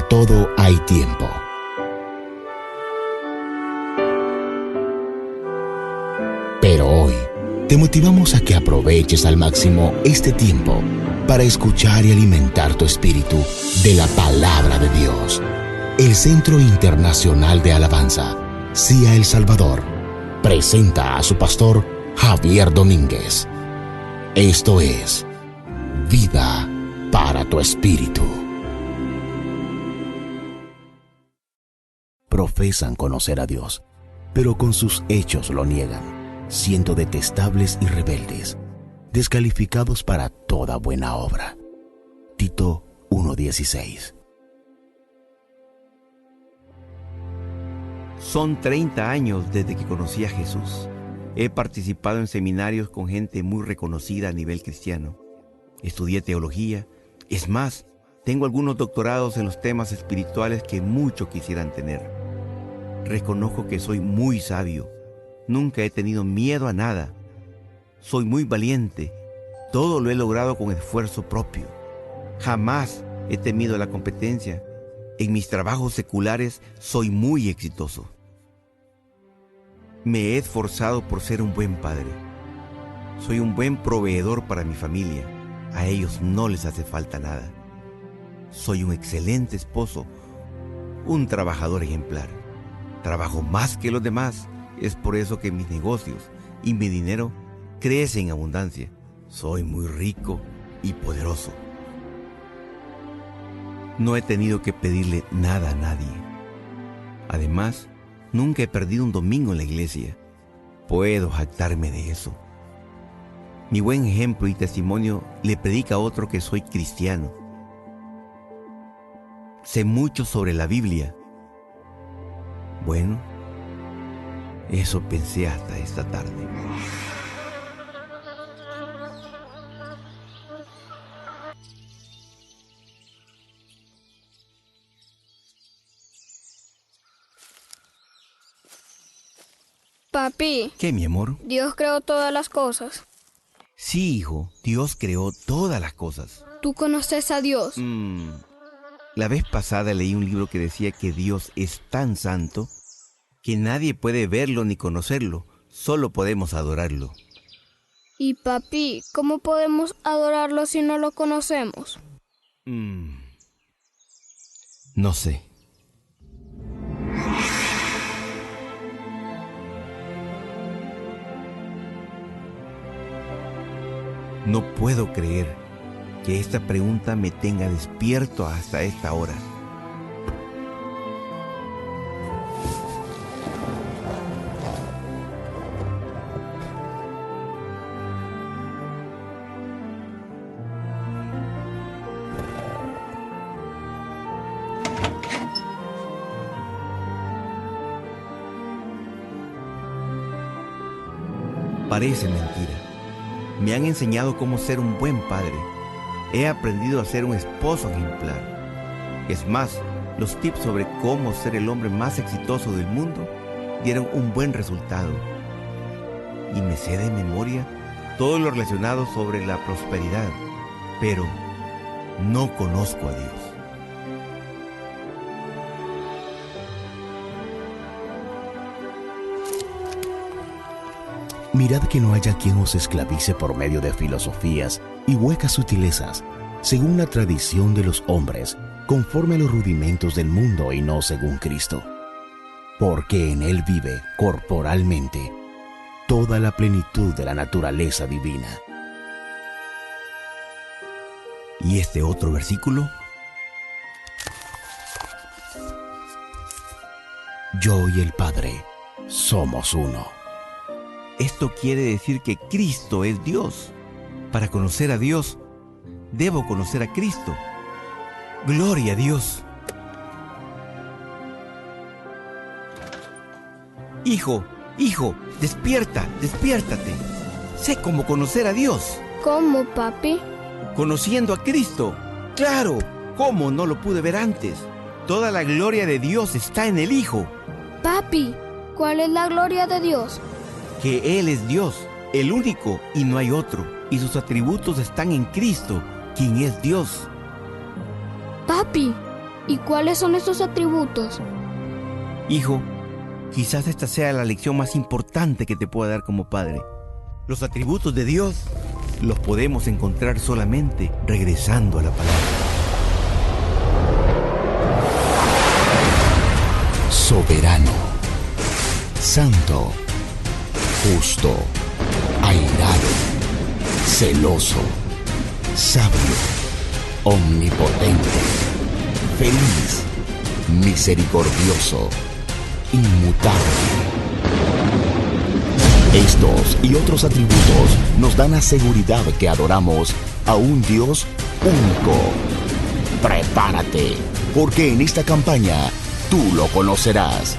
Para todo hay tiempo. Pero hoy te motivamos a que aproveches al máximo este tiempo para escuchar y alimentar tu espíritu de la palabra de Dios. El Centro Internacional de Alabanza, CIA El Salvador, presenta a su pastor Javier Domínguez. Esto es Vida para tu Espíritu. Profesan conocer a Dios, pero con sus hechos lo niegan, siendo detestables y rebeldes, descalificados para toda buena obra. Tito 1:16. Son 30 años desde que conocí a Jesús. He participado en seminarios con gente muy reconocida a nivel cristiano. Estudié teología. Es más, tengo algunos doctorados en los temas espirituales que muchos quisieran tener. Reconozco que soy muy sabio. Nunca he tenido miedo a nada. Soy muy valiente. Todo lo he logrado con esfuerzo propio. Jamás he temido la competencia. En mis trabajos seculares soy muy exitoso. Me he esforzado por ser un buen padre. Soy un buen proveedor para mi familia. A ellos no les hace falta nada. Soy un excelente esposo, un trabajador ejemplar. Trabajo más que los demás. Es por eso que mis negocios y mi dinero crecen en abundancia. Soy muy rico y poderoso. No he tenido que pedirle nada a nadie. Además, nunca he perdido un domingo en la iglesia. Puedo jactarme de eso. Mi buen ejemplo y testimonio le predica a otro que soy cristiano. Sé mucho sobre la Biblia. Bueno, eso pensé hasta esta tarde. Papi, ¿Qué, mi amor? Dios creó todas las cosas. Sí, hijo, Dios creó todas las cosas. ¿Tú conoces a Dios? La vez pasada leí un libro que decía que Dios es tan santo que nadie puede verlo ni conocerlo, solo podemos adorarlo. Y papi, ¿cómo podemos adorarlo si no lo conocemos? No sé. No puedo creer que esta pregunta me tenga despierto hasta esta hora. Parece mentira. Me han enseñado cómo ser un buen padre. He aprendido a ser un esposo ejemplar. Es más, los tips sobre cómo ser el hombre más exitoso del mundo dieron un buen resultado. Y me sé de memoria todo lo relacionado sobre la prosperidad, pero no conozco a Dios. Mirad que no haya quien os esclavice por medio de filosofías y huecas sutilezas, según la tradición de los hombres, conforme a los rudimentos del mundo y no según Cristo. Porque en Él vive, corporalmente, toda la plenitud de la naturaleza divina. ¿Y este otro versículo? Yo y el Padre somos uno. Esto quiere decir que Cristo es Dios. Para conocer a Dios, debo conocer a Cristo. ¡Gloria a Dios! Hijo, despiértate. Sé cómo conocer a Dios. ¿Cómo, papi? Conociendo a Cristo. ¡Claro! ¿Cómo no lo pude ver antes? Toda la gloria de Dios está en el Hijo. Papi, ¿cuál es la gloria de Dios? Que Él es Dios, el único y no hay otro, y sus atributos están en Cristo, quien es Dios. Papi, ¿Y cuáles son estos atributos? Hijo, quizás esta sea la lección más importante que te pueda dar como padre. Los atributos de Dios los podemos encontrar solamente regresando a la palabra. Soberano, santo, justo, airado, celoso, sabio, omnipotente, feliz, misericordioso, inmutable. Estos y otros atributos nos dan la seguridad que adoramos a un Dios único. Prepárate, porque en esta campaña tú lo conocerás.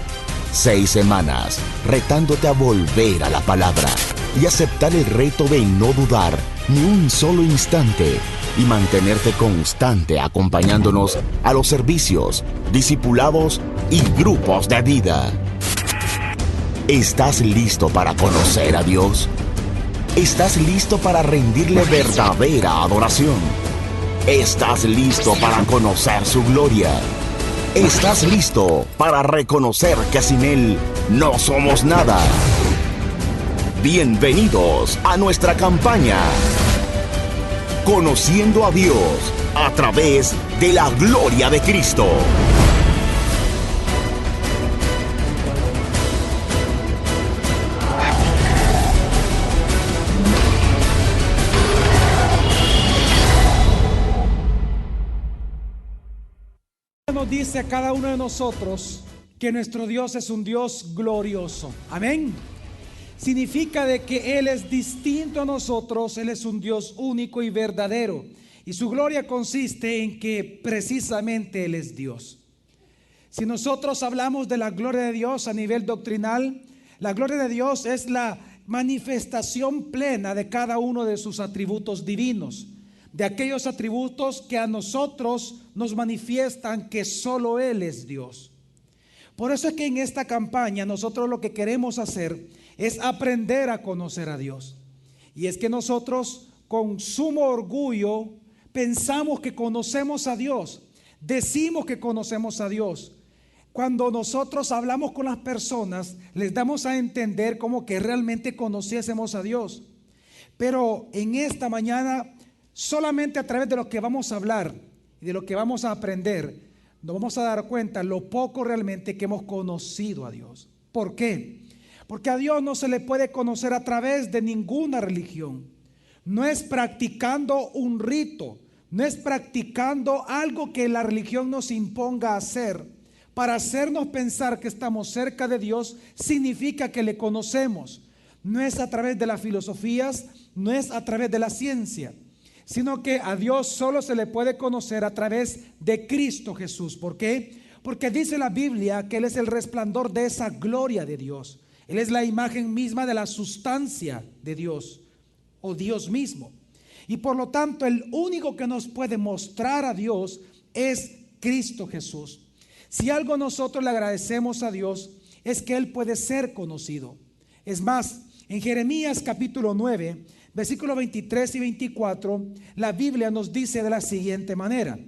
6 semanas retándote a volver a la palabra y aceptar el reto de no dudar ni un solo instante y mantenerte constante acompañándonos a los servicios, discipulados y grupos de vida. ¿Estás listo para conocer a Dios? ¿Estás listo para rendirle verdadera adoración? ¿Estás listo para conocer su gloria? ¿Estás listo para reconocer que sin Él no somos nada? Bienvenidos a nuestra campaña, Conociendo a Dios a través de la gloria de Cristo. Nos dice a cada uno de nosotros que nuestro Dios es un Dios glorioso. Amén. Significa de que Él es distinto a nosotros, Él es un Dios único y verdadero. Y su gloria consiste en que precisamente Él es Dios. Si nosotros hablamos de la gloria de Dios a nivel doctrinal, la gloria de Dios es la manifestación plena de cada uno de sus atributos divinos, de aquellos atributos que a nosotros nos manifiestan que solo Él es Dios. Por eso es que en esta campaña nosotros lo que queremos hacer es aprender a conocer a Dios. Y es que nosotros con sumo orgullo pensamos que conocemos a Dios, decimos que conocemos a Dios. Cuando nosotros hablamos con las personas, les damos a entender como que realmente conociésemos a Dios. Pero en esta mañana, solamente a través de lo que vamos a hablar y de lo que vamos a aprender, nos vamos a dar cuenta lo poco realmente que hemos conocido a Dios. ¿Por qué? Porque a Dios no se le puede conocer a través de ninguna religión. No es practicando un rito, no es practicando algo que la religión nos imponga hacer. Para hacernos pensar que estamos cerca de Dios significa que le conocemos. No es a través de las filosofías, no es a través de la ciencia, sino que a Dios solo se le puede conocer a través de Cristo Jesús. ¿Por qué? Porque dice la Biblia que Él es el resplandor de esa gloria de Dios. Él es la imagen misma de la sustancia de Dios, o Dios mismo. Y por lo tanto, el único que nos puede mostrar a Dios es Cristo Jesús. Si algo nosotros le agradecemos a Dios, es que Él puede ser conocido. Es más, en Jeremías capítulo 9, versículos 23 y 24, la Biblia nos dice de la siguiente manera: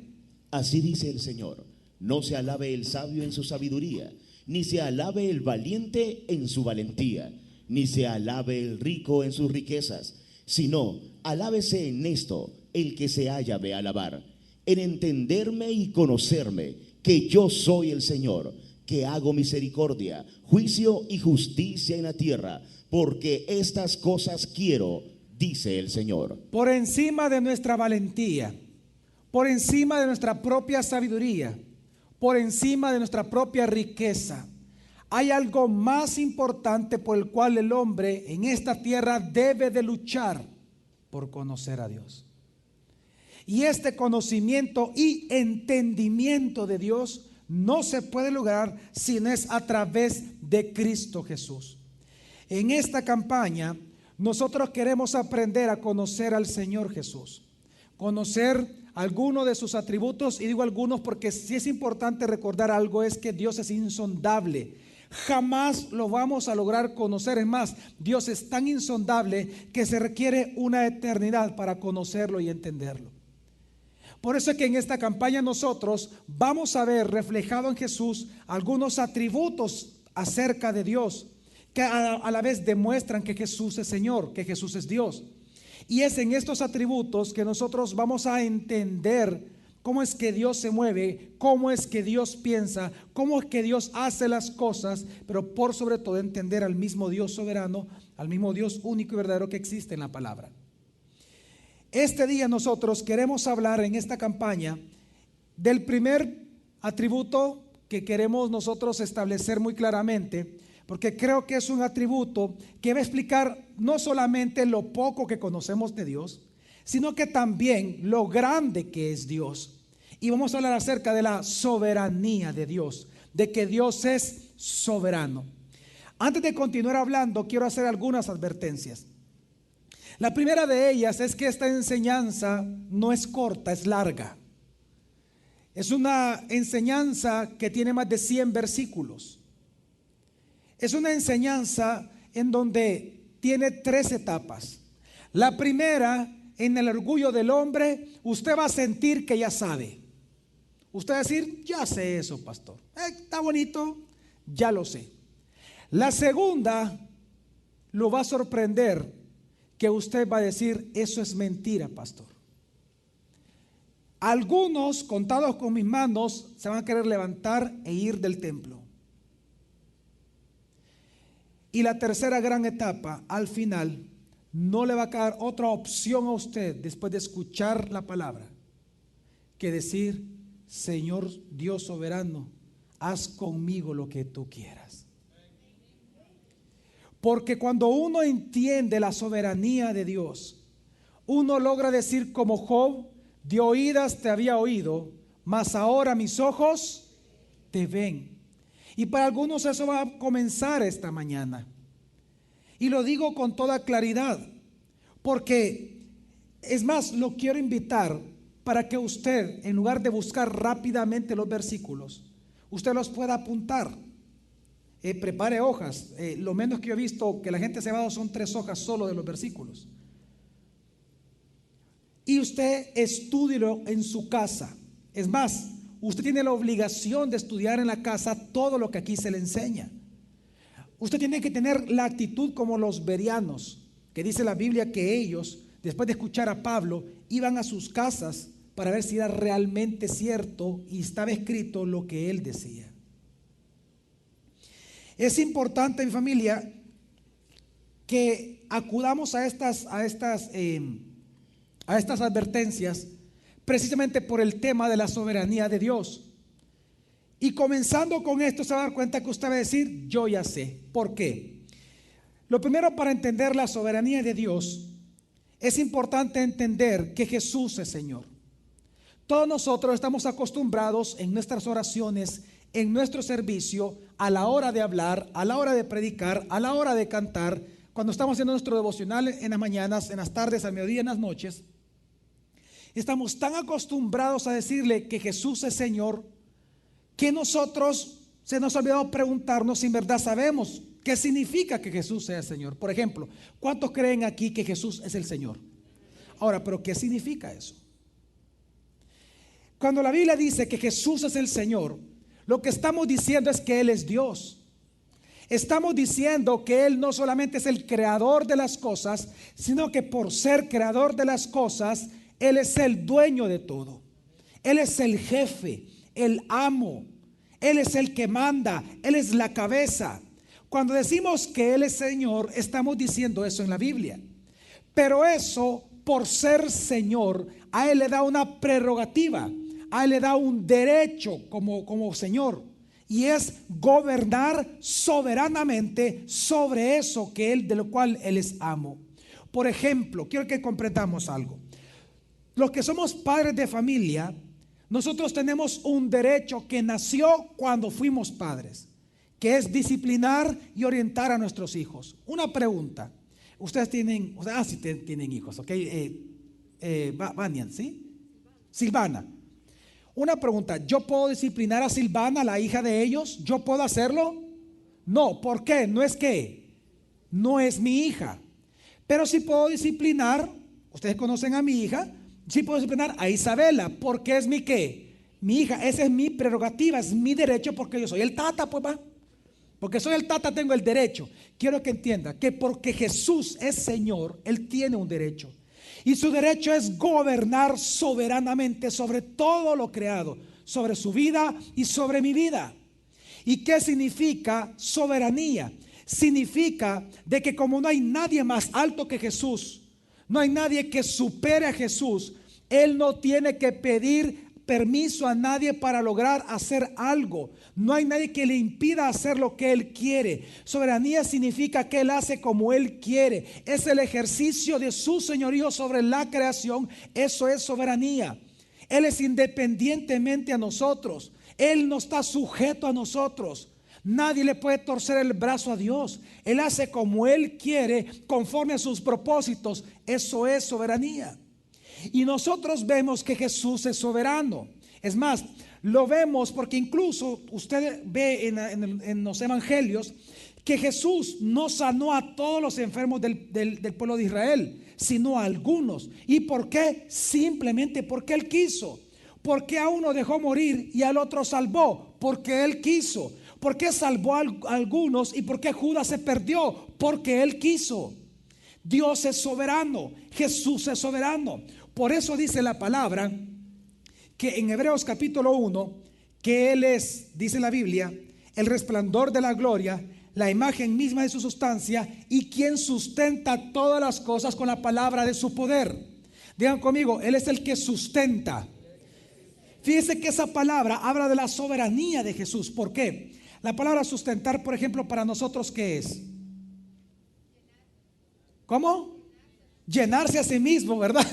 Así dice el Señor: no se alabe el sabio en su sabiduría, ni se alabe el valiente en su valentía, ni se alabe el rico en sus riquezas, sino alábese en esto el que se haya de alabar, en entenderme y conocerme, que yo soy el Señor, que hago misericordia, juicio y justicia en la tierra, porque estas cosas quiero, dice el Señor. Por encima de nuestra valentía, por encima de nuestra propia sabiduría, por encima de nuestra propia riqueza, hay algo más importante por el cual el hombre en esta tierra debe de luchar: por conocer a Dios. Y este conocimiento y entendimiento de Dios no se puede lograr si no es a través de Cristo Jesús. En esta campaña nosotros queremos aprender a conocer al Señor Jesús, conocer algunos de sus atributos. Y digo algunos porque si es importante recordar algo, es que Dios es insondable. Jamás lo vamos a lograr conocer. Es más, Dios es tan insondable que se requiere una eternidad para conocerlo y entenderlo. Por eso es que en esta campaña nosotros vamos a ver reflejado en Jesús algunos atributos acerca de Dios, que a la vez demuestran que Jesús es Señor, que Jesús es Dios. Y es en estos atributos que nosotros vamos a entender cómo es que Dios se mueve, cómo es que Dios piensa, cómo es que Dios hace las cosas, pero por sobre todo entender al mismo Dios soberano, al mismo Dios único y verdadero que existe en la palabra. Este día nosotros queremos hablar en esta campaña del primer atributo que queremos nosotros establecer muy claramente, porque creo que es un atributo que va a explicar no solamente lo poco que conocemos de Dios, sino que también lo grande que es Dios. Y vamos a hablar acerca de la soberanía de Dios, de que Dios es soberano. Antes de continuar hablando, quiero hacer algunas advertencias. La primera de ellas es que esta enseñanza no es corta, es larga. Es una enseñanza que tiene más de 100 versículos. Es una enseñanza en donde tiene 3 etapas. La primera, en el orgullo del hombre, usted va a sentir que ya sabe. Usted va a decir, ya sé eso, pastor. Está bonito, ya lo sé. La segunda, lo va a sorprender que usted va a decir, eso es mentira, pastor. Algunos, contados con mis manos, se van a querer levantar e ir del templo. Y la tercera gran etapa, al final, no le va a quedar otra opción a usted después de escuchar la palabra que decir, Señor Dios soberano, haz conmigo lo que tú quieras. Porque cuando uno entiende la soberanía de Dios, uno logra decir como Job, de oídas te había oído, mas ahora mis ojos te ven. Y para algunos eso va a comenzar esta mañana. Y lo digo con toda claridad, porque es más, lo quiero invitar para que usted, en lugar de buscar rápidamente los versículos, usted los pueda apuntar. Prepare hojas. Lo menos que yo he visto que la gente se ha dado son 3 hojas solo de los versículos. Y usted estúdielo en su casa. Es más, usted tiene la obligación de estudiar en la casa todo lo que aquí se le enseña. Usted tiene que tener la actitud como los bereanos, que dice la Biblia que ellos, después de escuchar a Pablo, iban a sus casas para ver si era realmente cierto y estaba escrito lo que él decía. Es importante, mi familia, que acudamos a estas advertencias precisamente por el tema de la soberanía de Dios. Y comenzando con esto se va a dar cuenta que usted va a decir, yo ya sé. ¿Por qué? Lo primero, para entender la soberanía de Dios, es importante entender que Jesús es Señor. Todos nosotros estamos acostumbrados en nuestras oraciones, en nuestro servicio, a la hora de hablar, a la hora de predicar, a la hora de cantar, cuando estamos haciendo nuestro devocional en las mañanas, en las tardes, al mediodía, en las noches, estamos tan acostumbrados a decirle que Jesús es Señor, que nosotros se nos ha olvidado preguntarnos si en verdad sabemos qué significa que Jesús sea Señor. Por ejemplo, ¿cuántos creen aquí que Jesús es el Señor? Ahora, ¿pero qué significa eso? Cuando la Biblia dice que Jesús es el Señor, lo que estamos diciendo es que Él es Dios. Estamos diciendo que Él no solamente es el creador de las cosas, sino que por ser creador de las cosas, Él es el dueño de todo. Él es el jefe, el amo. Él es el que manda, Él es la cabeza. Cuando decimos que Él es Señor, estamos diciendo eso en la Biblia. Pero eso, por ser Señor, a Él le da una prerrogativa, a Él le da un derecho como Señor. Y es gobernar soberanamente sobre eso de lo cual Él es amo. Por ejemplo, quiero que comprendamos algo. Los que somos padres de familia, nosotros tenemos un derecho que nació cuando fuimos padres, que es disciplinar y orientar a nuestros hijos. Una pregunta. Ustedes tienen, sí tienen hijos, ¿ok? Vanian, ¿sí? Silvana. Una pregunta. ¿Yo puedo disciplinar a Silvana, la hija de ellos? ¿Yo puedo hacerlo? No. ¿Por qué? No es que no es mi hija. Pero sí puedo disciplinar. Ustedes conocen a mi hija. Sí puedo disciplinar a Isabela, porque es mi ¿qué? Mi hija, esa es mi prerrogativa, es mi derecho, porque yo soy el tata, pues va. Porque soy el tata, tengo el derecho. Quiero que entienda que porque Jesús es Señor, Él tiene un derecho. Y su derecho es gobernar soberanamente sobre todo lo creado, sobre su vida y sobre mi vida. ¿Y qué significa soberanía? Significa de que como no hay nadie más alto que Jesús, no hay nadie que supere a Jesús, Él no tiene que pedir permiso a nadie para lograr hacer algo. No hay nadie que le impida hacer lo que Él quiere. Soberanía significa que Él hace como Él quiere. Es el ejercicio de su señorío sobre la creación. Eso es soberanía. Él es independientemente a nosotros. Él no está sujeto a nosotros. Nadie le puede torcer el brazo a Dios. Él hace como Él quiere, conforme a sus propósitos. Eso es soberanía. Y nosotros vemos que Jesús es soberano. Es más, lo vemos porque incluso usted ve en los evangelios que Jesús no sanó a todos los enfermos del pueblo de Israel, sino a algunos. ¿Y por qué? Simplemente porque Él quiso. ¿Por qué a uno dejó morir y al otro salvó? Porque Él quiso. ¿Por qué salvó a algunos y por qué Judas se perdió? Porque Él quiso. Dios es soberano, Jesús es soberano. Por eso dice la palabra que en Hebreos capítulo 1, que Él es, dice la Biblia, el resplandor de la gloria, la imagen misma de su sustancia y quien sustenta todas las cosas con la palabra de su poder. Digan conmigo, Él es el que sustenta. Fíjense que esa palabra habla de la soberanía de Jesús. ¿Por qué? La palabra sustentar, por ejemplo, para nosotros, ¿qué es? ¿Cómo? Llenarse a sí mismo, ¿verdad?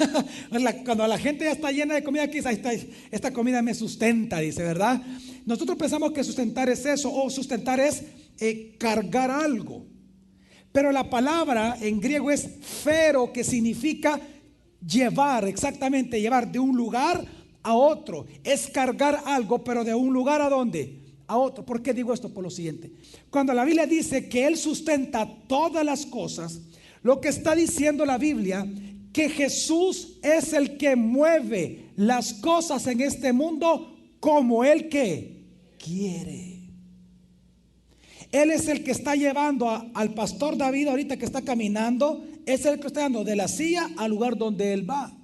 Cuando la gente ya está llena de comida, aquí está, esta comida me sustenta, dice, ¿verdad? Nosotros pensamos que sustentar es eso, o sustentar es cargar algo. Pero la palabra en griego es fero, que significa llevar, exactamente, llevar de un lugar a otro. Es cargar algo, pero de un lugar ¿a dónde? A otro. ¿Por qué digo esto? Por lo siguiente. Cuando la Biblia dice que Él sustenta todas las cosas, lo que está diciendo la Biblia, que Jesús es el que mueve las cosas en este mundo como Él que quiere. Él es el que está llevando al pastor David ahorita que está caminando, es el que está dando de la silla al lugar donde él va.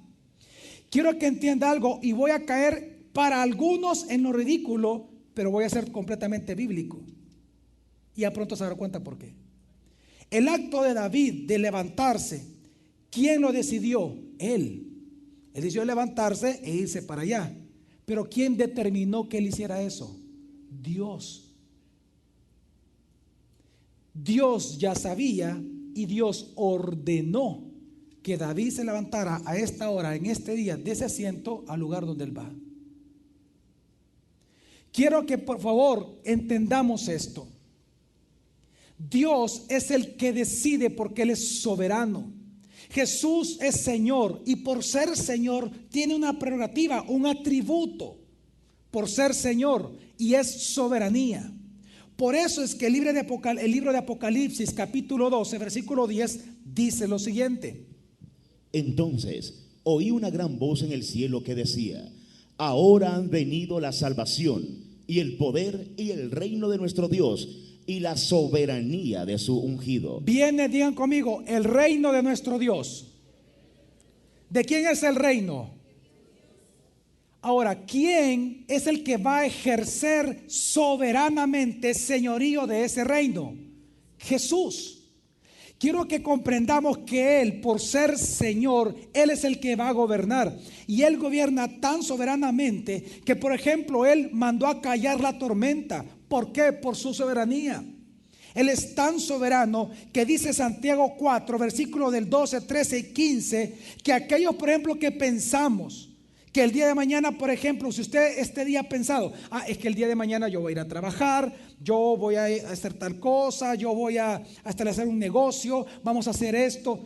Quiero que entienda algo y voy a caer para algunos en lo ridículo, pero voy a ser completamente bíblico. Y a pronto se dará cuenta por qué. El acto de David de levantarse, ¿quién lo decidió? Él. Él decidió levantarse e irse para allá. Pero ¿quién determinó que él hiciera eso? Dios. Dios ya sabía y Dios ordenó que David se levantara a esta hora, en este día, de ese asiento al lugar donde él va. Quiero que por favor entendamos esto. Dios es el que decide porque Él es soberano. Jesús es Señor y por ser Señor tiene una prerrogativa, un atributo por ser Señor, y es soberanía. Por eso es que el libro de Apocalipsis capítulo 12 versículo 10 dice lo siguiente: Entonces oí una gran voz en el cielo que decía: ahora han venido la salvación y el poder y el reino de nuestro Dios y la soberanía de su ungido. Viene, digan conmigo, el reino de nuestro Dios. ¿De quién es el reino? Ahora, ¿quién es el que va a ejercer soberanamente señorío de ese reino? Jesús. Quiero que comprendamos que Él, por ser Señor, Él es el que va a gobernar. Y Él gobierna tan soberanamente que, por ejemplo, Él mandó a callar la tormenta. ¿Por qué? Por su soberanía. Él es tan soberano que dice Santiago 4, versículos del 12, 13 y 15, que aquellos, por ejemplo, que pensamos que el día de mañana, por ejemplo, si usted este día ha pensado, es que el día de mañana yo voy a ir a trabajar, yo voy a hacer tal cosa, yo voy a establecer un negocio, vamos a hacer esto.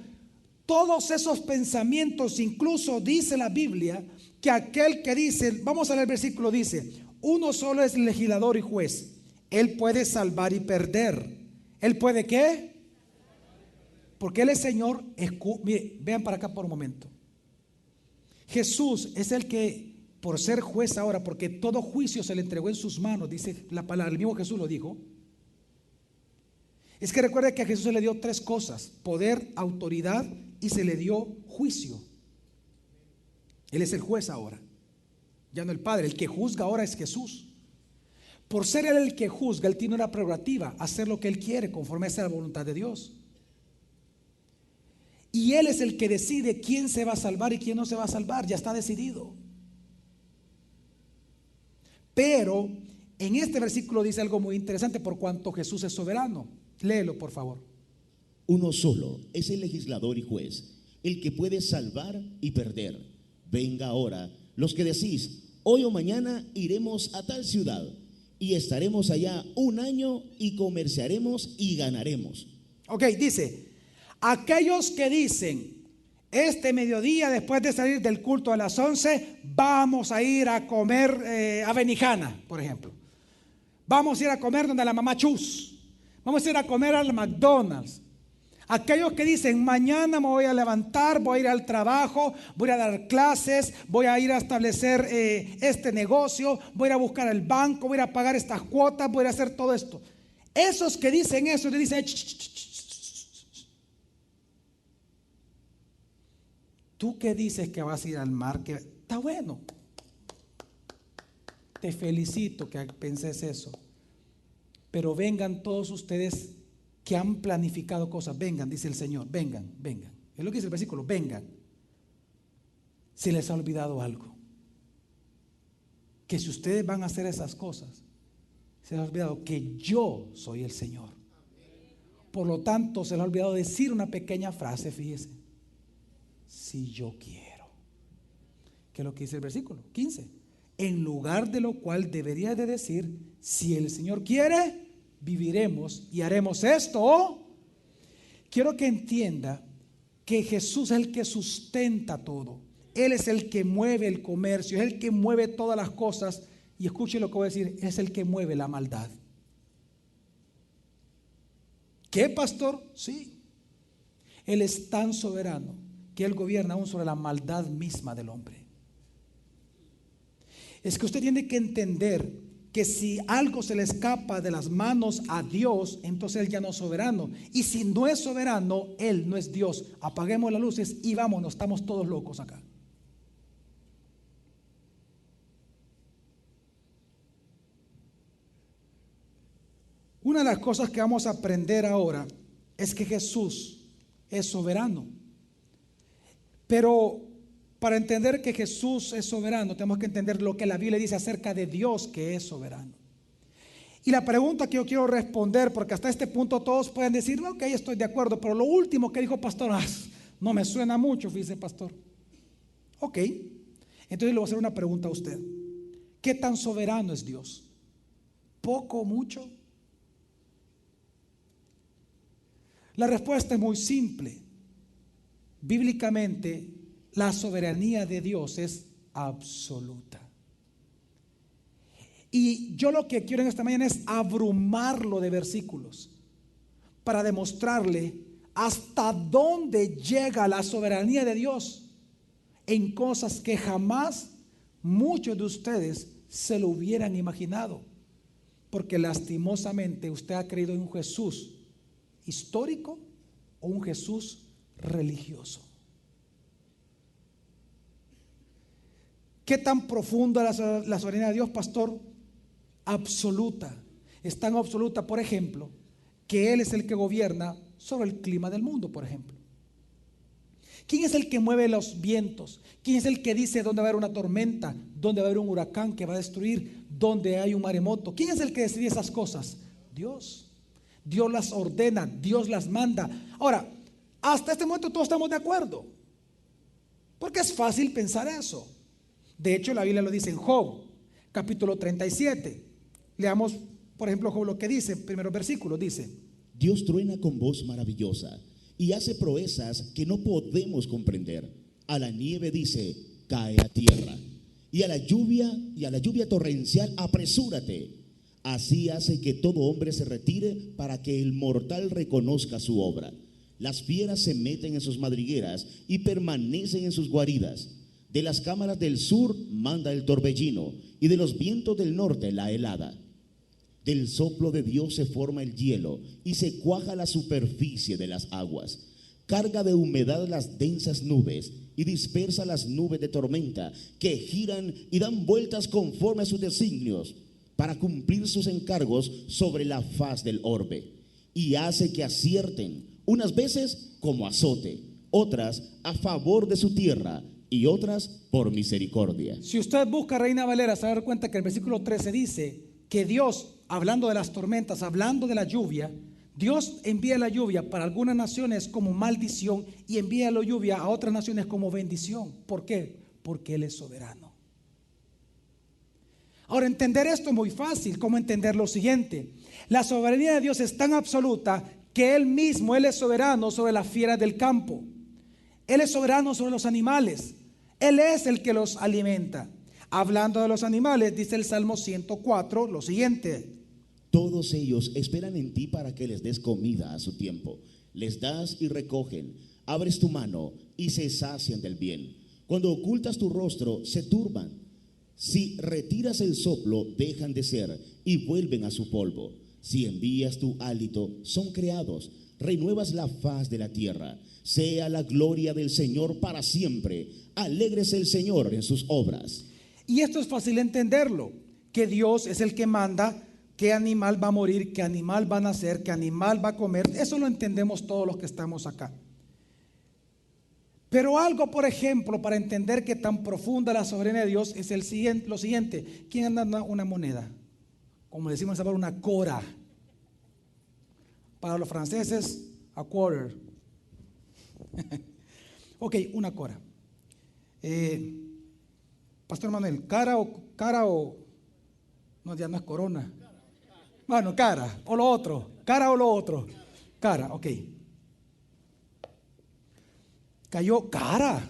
Todos esos pensamientos, incluso dice la Biblia, que aquel que dice, vamos a leer el versículo, dice: uno solo es legislador y juez. Él puede salvar y perder. ¿Él puede qué? Porque Él es Señor. Mire, vean para acá por un momento. Jesús es el que, por ser juez ahora, porque todo juicio se le entregó en sus manos, dice la palabra, el mismo Jesús lo dijo. Es que recuerde que a Jesús se le dio 3 cosas: poder, autoridad y se le dio juicio. Él es el juez ahora, ya no el Padre. El que juzga ahora es Jesús. Por ser Él el que juzga, Él tiene una prerrogativa: hacer lo que Él quiere conforme a la voluntad de Dios. Y Él es el que decide quién se va a salvar y quién no se va a salvar. Ya está decidido. Pero en este versículo dice algo muy interesante: por cuanto Jesús es soberano. Léelo, por favor. Uno solo es el legislador y juez, el que puede salvar y perder. Venga ahora los que decís: hoy o mañana iremos a tal ciudad y estaremos allá 1 año y comerciaremos y ganaremos. Ok, dice: aquellos que dicen, este mediodía después de salir del culto a las 11 vamos a ir a comer a Benihana, por ejemplo. Vamos a ir a comer donde la mamá Chus. Vamos a ir a comer al McDonald's. Aquellos que dicen, mañana me voy a levantar, voy a ir al trabajo, voy a dar clases, voy a ir a establecer este negocio, voy a ir a buscar el banco, voy a ir a pagar estas cuotas, voy a hacer todo esto. Esos que dicen eso, le dicen, tú que dices que vas a ir al mar, que está bueno. Te felicito que penses eso. Pero vengan todos ustedes que han planificado cosas, vengan, dice el Señor, vengan, vengan. Es lo que dice el versículo, vengan. Se les ha olvidado algo. Que si ustedes van a hacer esas cosas, se les ha olvidado que yo soy el Señor. Por lo tanto, se les ha olvidado decir una pequeña frase, fíjese. Si yo quiero. ¿Qué es lo que dice el versículo 15? En lugar de lo cual debería de decir, si el Señor quiere, viviremos y haremos esto. Quiero que entienda que Jesús es el que sustenta todo. Él es el que mueve el comercio, es el que mueve todas las cosas. Y escuche lo que voy a decir, es el que mueve la maldad. ¿Qué, pastor? Sí. Él es tan soberano que Él gobierna aún sobre la maldad misma del hombre. Es que usted tiene que entender que si algo se le escapa de las manos a Dios, entonces Él ya no es soberano. Y si no es soberano, Él no es Dios. Apaguemos las luces y vámonos, estamos todos locos acá. Una de las cosas que vamos a aprender ahora es que Jesús es soberano. Pero para entender que Jesús es soberano, tenemos que entender lo que la Biblia dice acerca de Dios que es soberano. Y la pregunta que yo quiero responder, porque hasta este punto todos pueden decir, ok, estoy de acuerdo, pero lo último que dijo pastor, no me suena mucho, fíjese pastor. Ok, entonces le voy a hacer una pregunta a usted. ¿Qué tan soberano es Dios? ¿Poco o mucho? La respuesta es muy simple. Bíblicamente, la soberanía de Dios es absoluta. Y yo lo que quiero en esta mañana es abrumarlo de versículos para demostrarle hasta dónde llega la soberanía de Dios en cosas que jamás muchos de ustedes se lo hubieran imaginado. Porque lastimosamente usted ha creído en un Jesús histórico o un Jesús religioso. ¿Qué tan profunda la soberanía de Dios, pastor? Absoluta. Es tan absoluta, por ejemplo, que Él es el que gobierna sobre el clima del mundo, por ejemplo. ¿Quién es el que mueve los vientos? ¿Quién es el que dice dónde va a haber una tormenta? ¿Dónde va a haber un huracán que va a destruir? ¿Dónde hay un maremoto? ¿Quién es el que decide esas cosas? Dios. Dios las ordena, Dios las manda. Ahora, hasta este momento todos estamos de acuerdo, porque es fácil pensar eso. De hecho, la Biblia lo dice en Job, capítulo 37. Leamos, por ejemplo, Job lo que dice, primeros versículos, dice: Dios truena con voz maravillosa y hace proezas que no podemos comprender. A la nieve dice, cae a tierra, y a la lluvia torrencial, apresúrate. Así hace que todo hombre se retire para que el mortal reconozca su obra. Las fieras se meten en sus madrigueras y permanecen en sus guaridas. De las cámaras del sur manda el torbellino, y de los vientos del norte la helada. Del soplo de Dios se forma el hielo, y se cuaja la superficie de las aguas. Carga de humedad las densas nubes, y dispersa las nubes de tormenta, que giran y dan vueltas conforme a sus designios, para cumplir sus encargos sobre la faz del orbe. Y hace que acierten, unas veces como azote, otras a favor de su tierra, y otras por misericordia. Si usted busca Reina Valera, se va a dar cuenta que el versículo 13 dice que Dios, hablando de las tormentas, hablando de la lluvia, Dios envía la lluvia para algunas naciones como maldición y envía la lluvia a otras naciones como bendición. ¿Por qué? Porque Él es soberano. Ahora, entender esto es muy fácil. ¿Cómo entender lo siguiente? La soberanía de Dios es tan absoluta que Él mismo, Él es soberano sobre las fieras del campo. Él es soberano sobre los animales. Él es el que los alimenta. Hablando de los animales, dice el Salmo 104 lo siguiente: todos ellos esperan en ti para que les des comida a su tiempo. Les das y recogen. Abres tu mano y se sacian del bien. Cuando ocultas tu rostro, se turban. Si retiras el soplo, dejan de ser y vuelven a su polvo. Si envías tu hálito, son creados. Renuevas la faz de la tierra. Sea la gloria del Señor para siempre. Alégrese el Señor en sus obras. Y esto es fácil entenderlo, que Dios es el que manda qué animal va a morir, qué animal van a nacer, qué animal va a comer. Eso lo entendemos todos los que estamos acá. Pero algo, por ejemplo, para entender que tan profunda la soberanía de Dios es lo siguiente. ¿Quién anda una moneda? Como decimos en Salvador, una cora. Para los franceses, a quarter. Ok, una cora. Pastor Manuel, cara o no, ya no es corona. Bueno, cara o lo otro. Cara, ok. Cayó cara.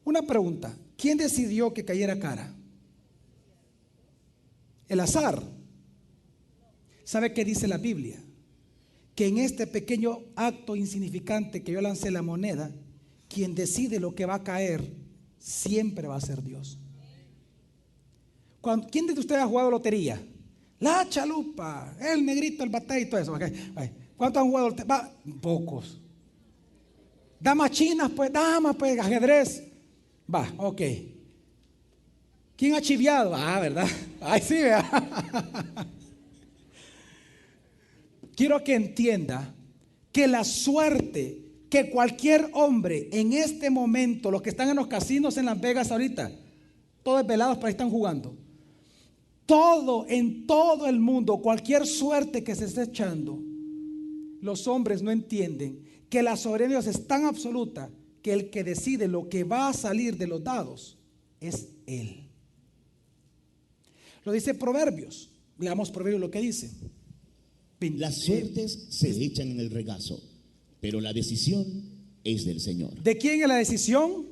Una pregunta: ¿quién decidió que cayera cara? El azar. ¿Sabe qué dice la Biblia? Que en este pequeño acto insignificante que yo lancé la moneda, quien decide lo que va a caer siempre va a ser Dios. ¿Quién de ustedes ha jugado lotería? La chalupa, el negrito, el batey y todo eso. ¿Cuántos han jugado lotería? Pocos. Damas chinas, pues, ajedrez. Va, ok. ¿Quién ha chiviado? ¿Verdad? Ay, sí, vea. Quiero que entienda que la suerte que cualquier hombre en este momento, los que están en los casinos en Las Vegas ahorita, todos velados para ahí están jugando. En todo el mundo, cualquier suerte que se esté echando, los hombres no entienden que la soberanía de Dios es tan absoluta que el que decide lo que va a salir de los dados es Él. Lo dice Proverbios. Leamos Proverbios lo que dice. Las suertes se echan en el regazo, pero la decisión es del Señor. ¿De quién es la decisión?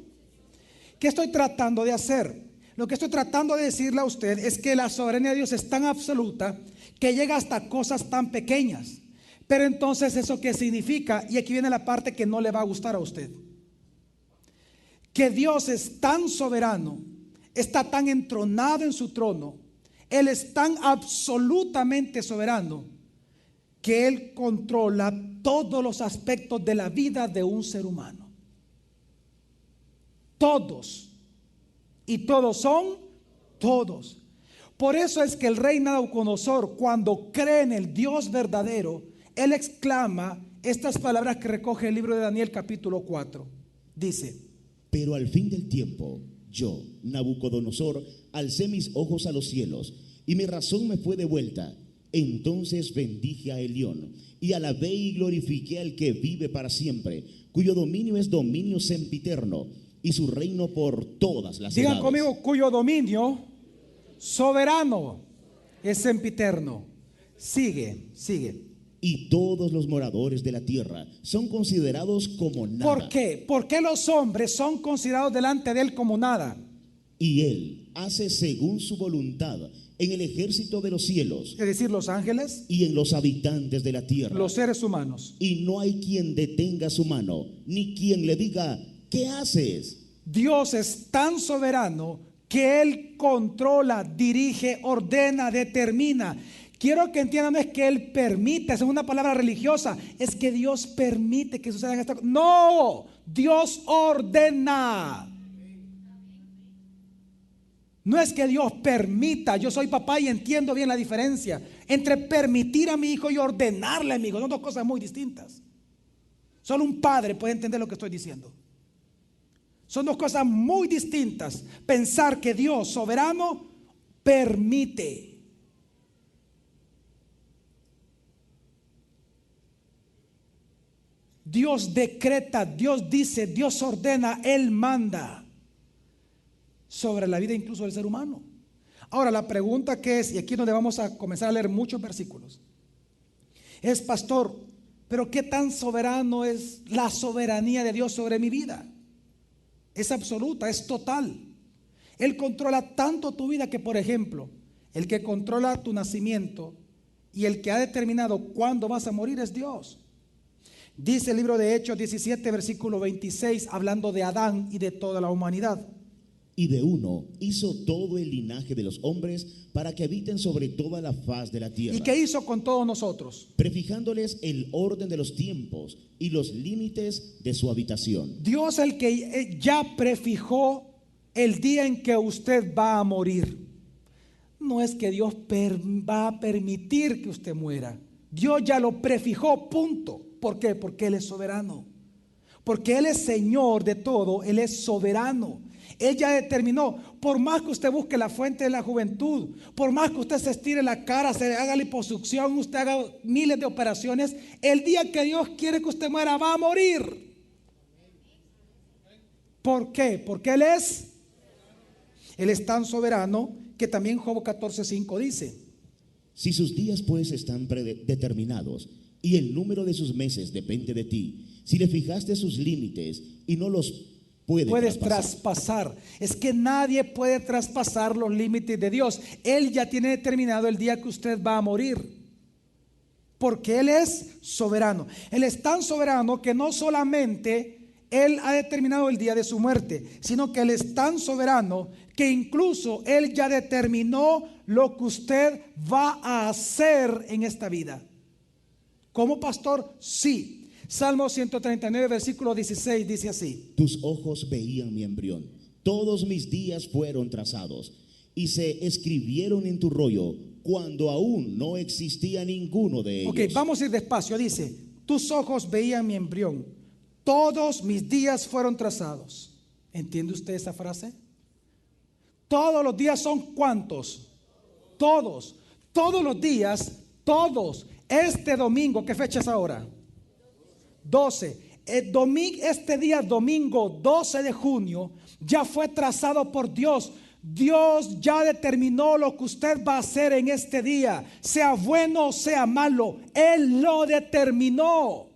¿Qué estoy tratando de hacer? Lo que estoy tratando de decirle a usted es que la soberanía de Dios es tan absoluta que llega hasta cosas tan pequeñas. Pero entonces, ¿eso qué significa? Y aquí viene la parte que no le va a gustar a usted. Que Dios es tan soberano, está tan entronado en su trono, Él es tan absolutamente soberano, que Él controla todos los aspectos de la vida de un ser humano. Todos. Y todos son todos. Por eso es que el rey Nabucodonosor, cuando cree en el Dios verdadero, él exclama estas palabras que recoge el libro de Daniel capítulo 4. Dice: pero al fin del tiempo, yo, Nabucodonosor, alcé mis ojos a los cielos, y mi razón me fue devuelta. Entonces bendije a Elión, y alabé y glorifiqué al que vive para siempre, cuyo dominio es dominio sempiterno, y su reino por todas las edades. Digan conmigo: cuyo dominio soberano es sempiterno. Sigue. Y todos los moradores de la tierra son considerados como nada. ¿Por qué? ¿Por qué los hombres son considerados delante de Él como nada? Y Él hace según su voluntad en el ejército de los cielos, Es decir, los ángeles, y en los habitantes de la tierra, los seres humanos. y no hay quien detenga su mano, ni quien le diga: ¿qué haces? Dios es tan soberano que Él controla, dirige, ordena, determina. Quiero que entiendan, no es que Él permite, esa es una palabra religiosa, es que Dios permite que sucedan estas cosas. No, Dios ordena. No es que Dios permita. Yo soy papá y entiendo bien la diferencia entre permitir a mi hijo y ordenarle a mi hijo. Son dos cosas muy distintas. Solo un padre puede entender lo que estoy diciendo. Son dos cosas muy distintas. Pensar que Dios soberano permite. Dios decreta, Dios dice, Dios ordena, Él manda sobre la vida incluso del ser humano. Ahora la pregunta que es, y aquí es donde vamos a comenzar a leer muchos versículos, es: pastor, pero ¿qué tan soberano es la soberanía de Dios sobre mi vida? Es absoluta, es total. Él controla tanto tu vida que, por ejemplo, el que controla tu nacimiento y el que ha determinado cuándo vas a morir es Dios. Dice el libro de Hechos 17, versículo 26, hablando de Adán y de toda la humanidad. Y de uno hizo todo el linaje de los hombres para que habiten sobre toda la faz de la tierra. ¿Y qué hizo con todos nosotros? Prefijándoles el orden de los tiempos y los límites de su habitación. Dios, el que ya prefijó el día en que usted va a morir. No es que Dios va a permitir que usted muera. Dios ya lo prefijó, punto. ¿Por qué? Porque Él es soberano. Porque Él es Señor de todo, Él es soberano. Él ya determinó. Por más que usted busque la fuente de la juventud, por más que usted se estire la cara, se haga liposucción, usted haga miles de operaciones, el día que Dios quiere que usted muera, va a morir. ¿Por qué? Porque Él es tan soberano que también Job 14:5 dice: si sus días pues están predeterminados y el número de sus meses depende de ti, si le fijaste sus límites y no los puedes traspasar. Es que nadie puede traspasar los límites de Dios. Él ya tiene determinado el día que usted va a morir, porque Él es soberano. Él es tan soberano que no solamente Él ha determinado el día de su muerte, sino que Él es tan soberano que incluso Él ya determinó lo que usted va a hacer en esta vida. ¿Como pastor? Sí. Salmo 139, versículo 16 dice así: tus ojos veían mi embrión, todos mis días fueron trazados y se escribieron en tu rollo cuando aún no existía ninguno de ellos. Ok, vamos a ir despacio. Dice: tus ojos veían mi embrión, todos mis días fueron trazados. ¿Entiende usted esa frase? Todos los días son ¿cuántos? Todos. Todos los días, todos. Este domingo, ¿qué fecha es ahora? 12. Este día domingo 12 de junio ya fue trazado por Dios. Dios ya determinó lo que usted va a hacer en este día, sea bueno o sea malo. Él lo determinó.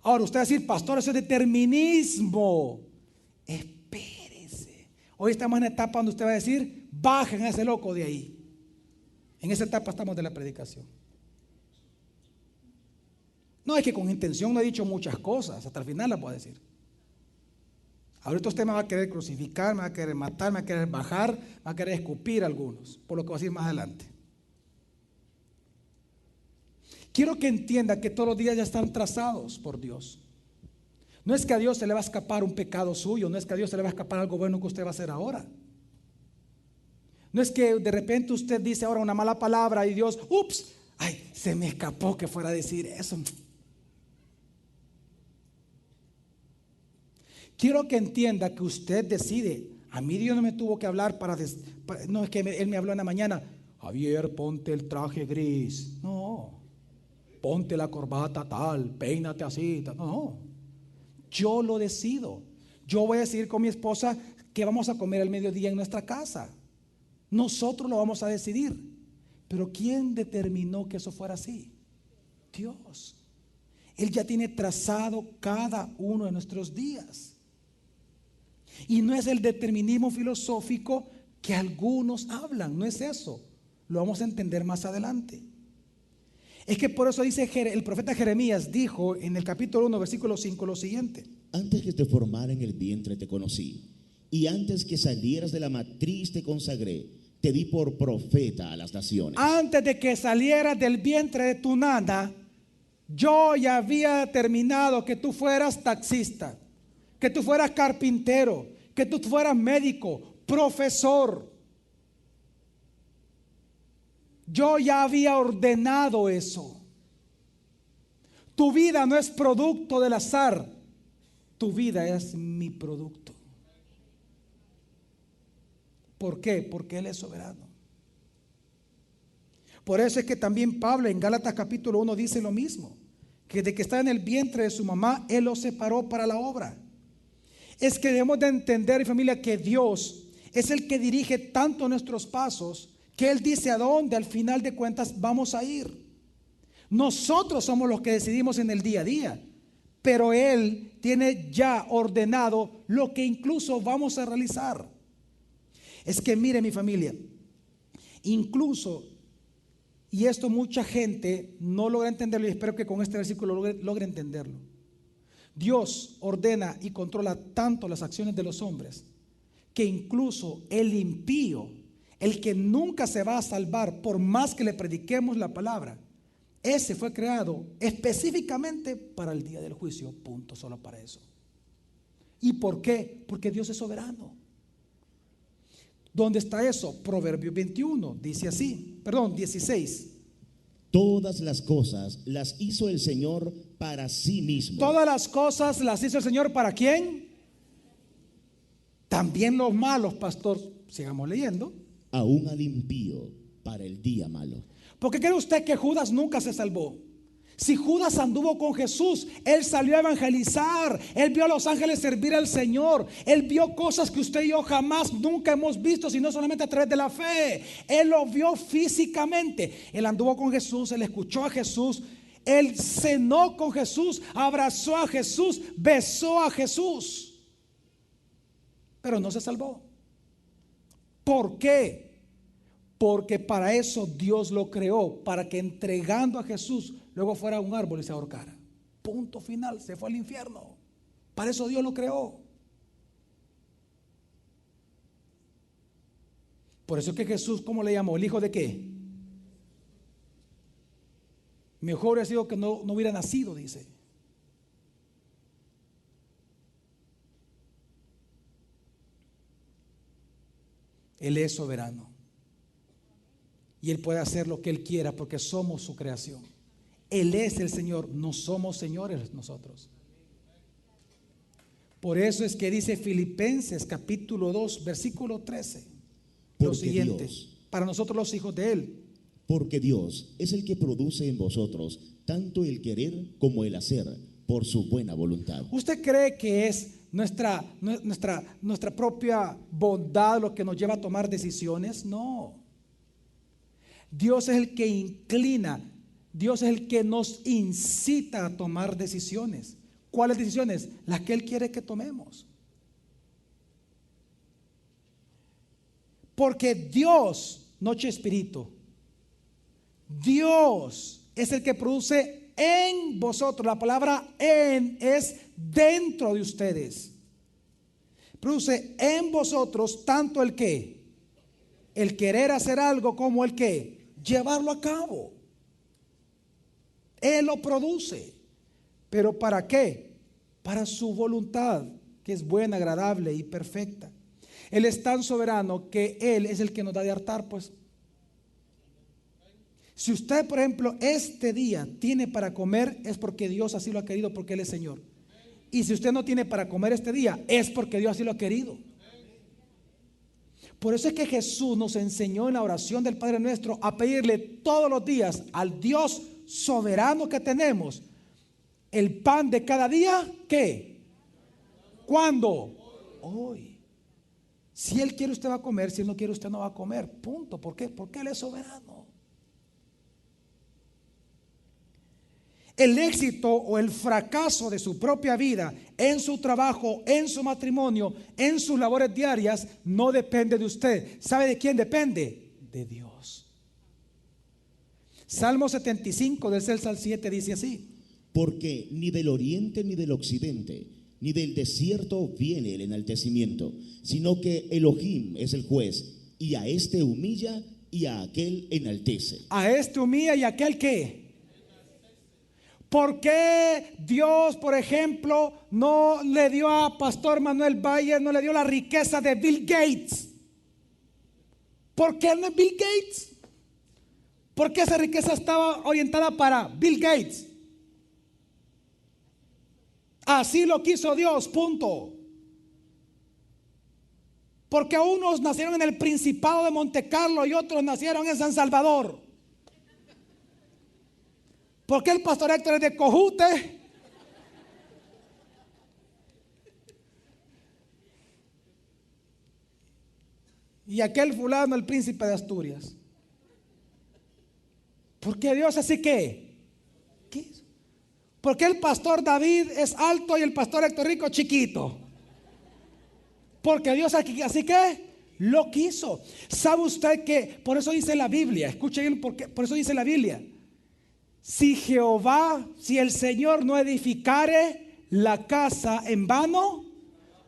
Ahora usted va a decir: pastor, eso es determinismo. Espérese. Hoy estamos en la etapa donde usted va a decir: bajen a ese loco de ahí. En esa etapa estamos de la predicación. No, es que con intención no he dicho muchas cosas, hasta el final las voy a decir. Ahorita usted me va a querer crucificar, me va a querer matar, me va a querer bajar, me va a querer escupir algunos, por lo que voy a decir más adelante. Quiero que entienda que todos los días ya están trazados por Dios. No es que a Dios se le va a escapar un pecado suyo, no es que a Dios se le va a escapar algo bueno que usted va a hacer ahora. No es que de repente usted dice ahora una mala palabra y Dios, ups, ay, se me escapó que fuera a decir eso. Quiero que entienda que usted decide. A mí Dios no me tuvo que hablar no es que Él me habló en la mañana: Javier, ponte el traje gris. No, ponte la corbata tal, peínate así. No, yo lo decido. Yo voy a decidir con mi esposa qué vamos a comer al mediodía en nuestra casa. Nosotros lo vamos a decidir. Pero ¿quién determinó que eso fuera así? Dios. Él ya tiene trazado cada uno de nuestros días. Y no es el determinismo filosófico que algunos hablan, no es eso. Lo vamos a entender más adelante. Es que por eso dice el profeta Jeremías, dijo en el capítulo 1, versículo 5 lo siguiente: Antes que te formara en el vientre te conocí, y antes que salieras de la matriz te consagré, te di por profeta a las naciones. Antes de que salieras del vientre de tu nana, yo ya había determinado que tú fueras taxista, que tú fueras carpintero, que tú fueras médico, profesor. Yo ya había ordenado eso. Tu vida no es producto del azar, tu vida es mi producto. ¿Por qué? Porque Él es soberano. Por eso es que también Pablo en Gálatas capítulo 1 dice lo mismo, que de que está en el vientre de su mamá, Él lo separó para la obra. Es que debemos de entender, mi familia, que Dios es el que dirige tanto nuestros pasos, que Él dice a dónde al final de cuentas vamos a ir. Nosotros somos los que decidimos en el día a día, pero Él tiene ya ordenado lo que incluso vamos a realizar. Es que mire, mi familia, incluso, y esto mucha gente no logra entenderlo, y espero que con este versículo logre entenderlo. Dios ordena y controla tanto las acciones de los hombres, que incluso el impío, el que nunca se va a salvar por más que le prediquemos la palabra, ese fue creado específicamente para el día del juicio, punto, solo para eso. ¿Y por qué? Porque Dios es soberano. ¿Dónde está eso? Proverbios 21 dice así, 16. Todas las cosas las hizo el Señor para sí mismo. Todas las cosas las hizo el Señor, ¿para quién? También los malos, pastor. Sigamos leyendo. Aún al impío para el día malo. ¿Por qué cree usted que Judas nunca se salvó? Si Judas anduvo con Jesús, él salió a evangelizar, él vio a los ángeles servir al Señor, él vio cosas que usted y yo jamás nunca hemos visto, sino solamente a través de la fe. Él lo vio físicamente, él anduvo con Jesús, él escuchó a Jesús, él cenó con Jesús, abrazó a Jesús, besó a Jesús, pero no se salvó. ¿Por qué? Porque para eso Dios lo creó, para que entregando a Jesús luego fuera un árbol y se ahorcara. Punto final, se fue al infierno. Para eso Dios lo creó. Por eso es que Jesús, ¿cómo le llamó? ¿El hijo de qué? Mejor hubiera sido que no hubiera nacido, dice. Él es soberano. Y Él puede hacer lo que Él quiera porque somos su creación. Él es el Señor, no somos señores nosotros. Por eso es que dice Filipenses capítulo 2 versículo 13 lo siguiente, para nosotros los hijos de Él. Porque Dios es el que produce en vosotros tanto el querer como el hacer por su buena voluntad. ¿Usted cree que es nuestra propia bondad lo que nos lleva a tomar decisiones? No. Dios es el que inclina, Dios es el que nos incita a tomar decisiones. ¿Cuáles decisiones? Las que Él quiere que tomemos. Porque Dios, noche espíritu, Dios es el que produce en vosotros. La palabra en es dentro de ustedes. Produce en vosotros tanto el que, el querer hacer algo como el que, llevarlo a cabo. Él lo produce. ¿Pero para qué? Para su voluntad, que es buena, agradable y perfecta. Él es tan soberano que Él es el que nos da de hartar, pues. Si usted, por ejemplo, este día tiene para comer, es porque Dios así lo ha querido, porque Él es Señor. Y si usted no tiene para comer este día, es porque Dios así lo ha querido. Por eso es que Jesús nos enseñó en la oración del Padre Nuestro a pedirle todos los días al Dios soberano que tenemos el pan de cada día. ¿Qué? ¿Cuándo? Hoy. Si Él quiere, usted va a comer. Si Él no quiere, usted no va a comer. Punto. ¿Por qué? Porque Él es soberano. El éxito o el fracaso de su propia vida, en su trabajo, en su matrimonio, en sus labores diarias, no depende de usted. ¿Sabe de quién depende? De Dios. Salmo 75 del 6 al 7 dice así: Porque ni del oriente ni del occidente, ni del desierto viene el enaltecimiento, sino que Elohim es el juez, y a este humilla y a aquel enaltece. A este humilla y a aquel ¿qué? ¿Por qué Dios, por ejemplo, no le dio a Pastor Manuel Bayer, no le dio la riqueza de Bill Gates? ¿Por qué no es Bill Gates? ¿Por qué esa riqueza estaba orientada para Bill Gates? Así lo quiso Dios, punto. Porque unos nacieron en el Principado de Monte Carlo y otros nacieron en San Salvador. ¿Por qué el pastor Héctor es de Cojute? Y aquel fulano el príncipe de Asturias. ¿Por qué Dios así que? ¿Qué? ¿Por qué el pastor David es alto y el pastor Héctor Rico chiquito? Porque Dios así que lo quiso. ¿Sabe usted que por eso dice la Biblia? Escuche bien, por eso dice la Biblia: si el Señor no edificare la casa, en vano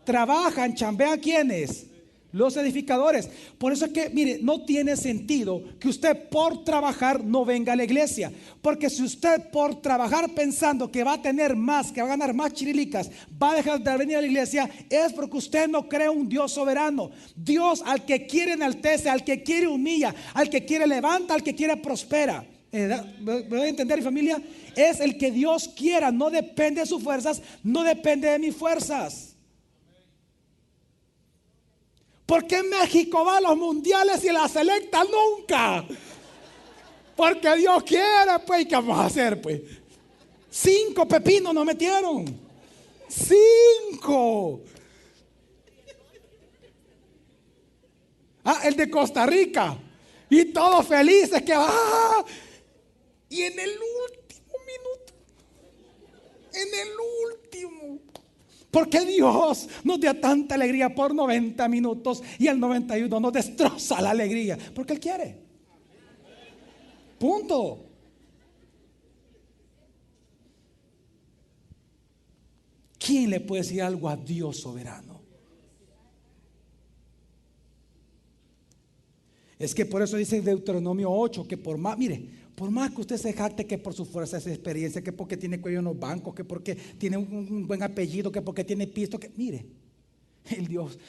trabajan, chambean, ¿quiénes? Los edificadores. Por eso es que, mire, no tiene sentido que usted por trabajar no venga a la iglesia. Porque si usted por trabajar pensando que va a tener más, que va a ganar más chirilicas, va a dejar de venir a la iglesia, es porque usted no cree un Dios soberano. Dios al que quiere enaltece, al que quiere humilla, al que quiere levanta, al que quiere prospera. ¿Me voy a entender, mi familia? Es el que Dios quiera, no depende de sus fuerzas, no depende de mis fuerzas. ¿Por qué México va a los mundiales y la selecta nunca? Porque Dios quiere, pues. ¿Qué vamos a hacer, pues? 5 pepinos nos metieron. 5. El de Costa Rica. Y todos felices que va. Y en el último minuto. En el último. ¿Por qué Dios nos da tanta alegría por 90 minutos y el 91 nos destroza la alegría? Porque Él quiere. Punto. ¿Quién le puede decir algo a Dios soberano? Es que por eso dice Deuteronomio 8 que por más, mire, por más que usted se jacte que por su fuerza, esa experiencia, que porque tiene cuello en los bancos, que porque tiene un buen apellido, que porque tiene pisto, que mire, el Dios,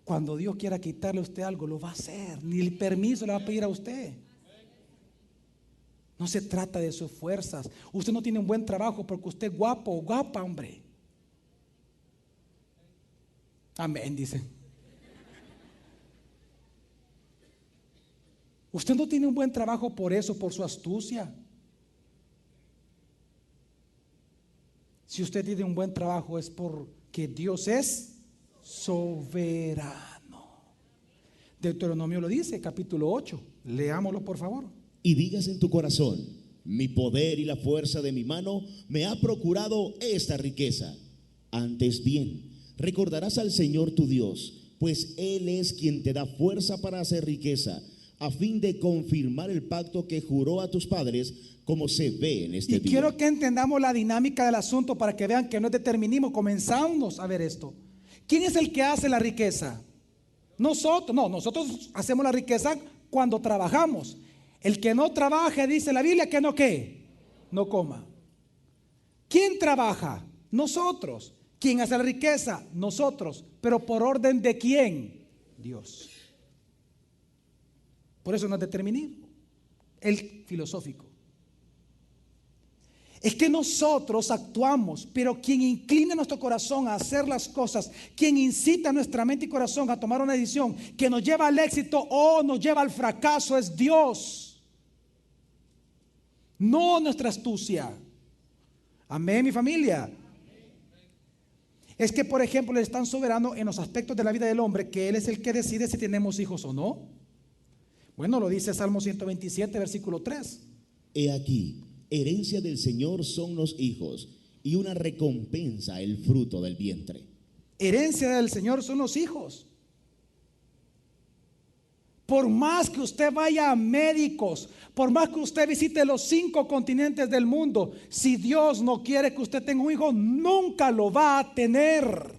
cuando Dios quiera quitarle a usted algo, lo va a hacer, ni el permiso le va a pedir a usted. No se trata de sus fuerzas. Usted no tiene un buen trabajo porque usted es guapo o guapa, hombre. Amén, dice. Usted no tiene un buen trabajo por eso, por su astucia. Si usted tiene un buen trabajo es porque Dios es soberano. Deuteronomio lo dice, capítulo 8. Leámoslo, por favor. Y digas en tu corazón: mi poder y la fuerza de mi mano me ha procurado esta riqueza. Antes bien, recordarás al Señor tu Dios, pues Él es quien te da fuerza para hacer riqueza, a fin de confirmar el pacto que juró a tus padres, como se ve en este día. Y quiero que entendamos la dinámica del asunto para que vean que no es determinismo. Comenzamos a ver esto. ¿Quién es el que hace la riqueza? Nosotros. No, nosotros hacemos la riqueza cuando trabajamos. El que no trabaje, dice la Biblia, que no ¿qué? No coma. ¿Quién trabaja? Nosotros. ¿Quién hace la riqueza? Nosotros. Pero ¿por orden de quién? Dios. Por eso no es determinismo, el filosófico. Es que nosotros actuamos, pero quien inclina nuestro corazón a hacer las cosas, quien incita nuestra mente y corazón a tomar una decisión que nos lleva al éxito o nos lleva al fracaso, es Dios, no nuestra astucia. Amén, mi familia. Es que, por ejemplo, Él es tan soberano en los aspectos de la vida del hombre que Él es el que decide si tenemos hijos o no. Bueno, lo dice Salmo 127, versículo 3. He aquí, herencia del Señor son los hijos, y una recompensa el fruto del vientre. Herencia del Señor son los hijos. Por más que usted vaya a médicos, por más que usted visite los 5 continentes del mundo, si Dios no quiere que usted tenga un hijo, nunca lo va a tener.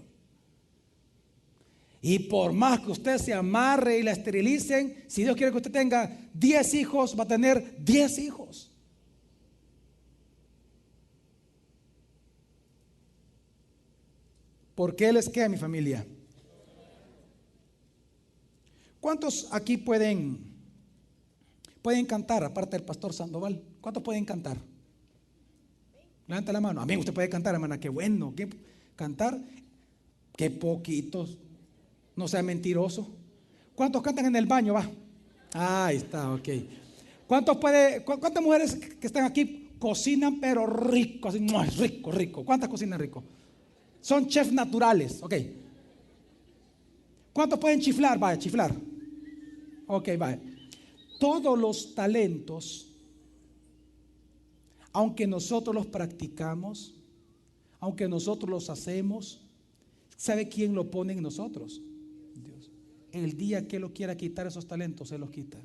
Y por más que usted se amarre y la esterilicen, si Dios quiere que usted tenga 10 hijos, va a tener 10 hijos. Porque Él es ¿qué, mi familia? ¿Cuántos aquí pueden cantar, aparte del pastor Sandoval? ¿Cuántos pueden cantar? Levanta la mano. Amén, usted puede cantar, hermana. Qué bueno. Cantar. Qué poquitos. No sea mentiroso. ¿Cuántos cantan en el baño? Va. Ahí está, ok. ¿Cuántas mujeres que están aquí cocinan pero rico? Así, rico, rico. ¿Cuántas cocinan rico? Son chefs naturales, ok. ¿Cuántos pueden chiflar? Vaya, chiflar. Ok, vaya. Todos los talentos, aunque nosotros los practicamos, aunque nosotros los hacemos, ¿sabe quién lo pone en nosotros? Dios. El día que Él lo quiera quitar esos talentos, Él los quita.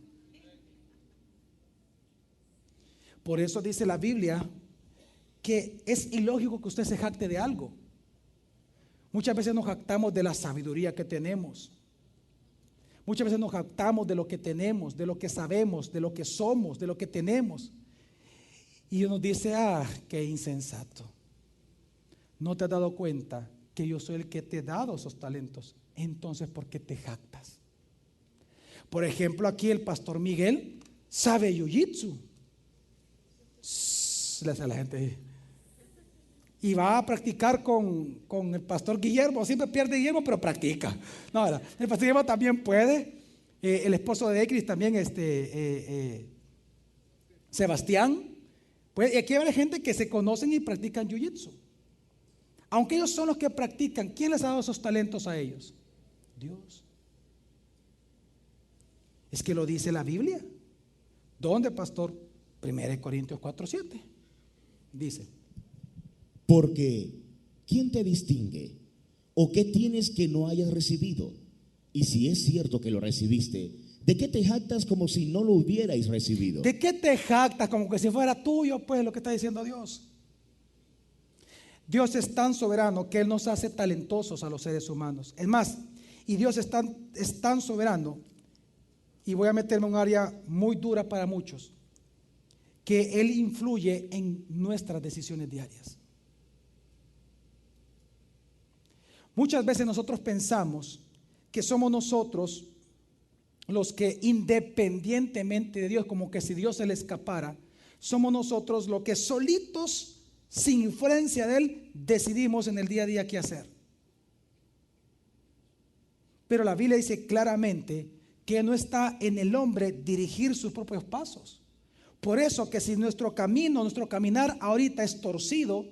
Por eso dice la Biblia que es ilógico que usted se jacte de algo. Muchas veces nos jactamos de la sabiduría que tenemos. Muchas veces nos jactamos de lo que tenemos, de lo que sabemos, de lo que somos, de lo que tenemos. Y uno dice, qué insensato. ¿No te has dado cuenta que yo soy el que te he dado esos talentos? Entonces, ¿por qué te jactas? Por ejemplo, aquí el pastor Miguel sabe jiu-jitsu. Le hace a la gente. Y va a practicar con el pastor Guillermo. Siempre pierde Guillermo, pero practica. No, el pastor Guillermo también puede. El esposo de Ecris también, Sebastián. Pues, y aquí hay gente que se conocen y practican jiu-jitsu. Aunque ellos son los que practican, ¿quién les ha dado esos talentos a ellos? Dios. Es que lo dice la Biblia. ¿Dónde, pastor? 1 Corintios 4:7. Dice. Porque ¿quién te distingue? ¿O qué tienes que no hayas recibido? Y si es cierto que lo recibiste, ¿de qué te jactas como si no lo hubierais recibido? ¿De qué te jactas como que si fuera tuyo? Pues lo que está diciendo Dios. Dios es tan soberano que Él nos hace talentosos a los seres humanos. Es más, y Dios es tan soberano, y voy a meterme en un área muy dura para muchos, que Él influye en nuestras decisiones diarias. Muchas veces nosotros pensamos que somos nosotros los que, independientemente de Dios, como que si Dios se le escapara, somos nosotros los que solitos, sin influencia de Él, decidimos en el día a día qué hacer. Pero la Biblia dice claramente que no está en el hombre dirigir sus propios pasos. Por eso que si nuestro caminar ahorita es torcido,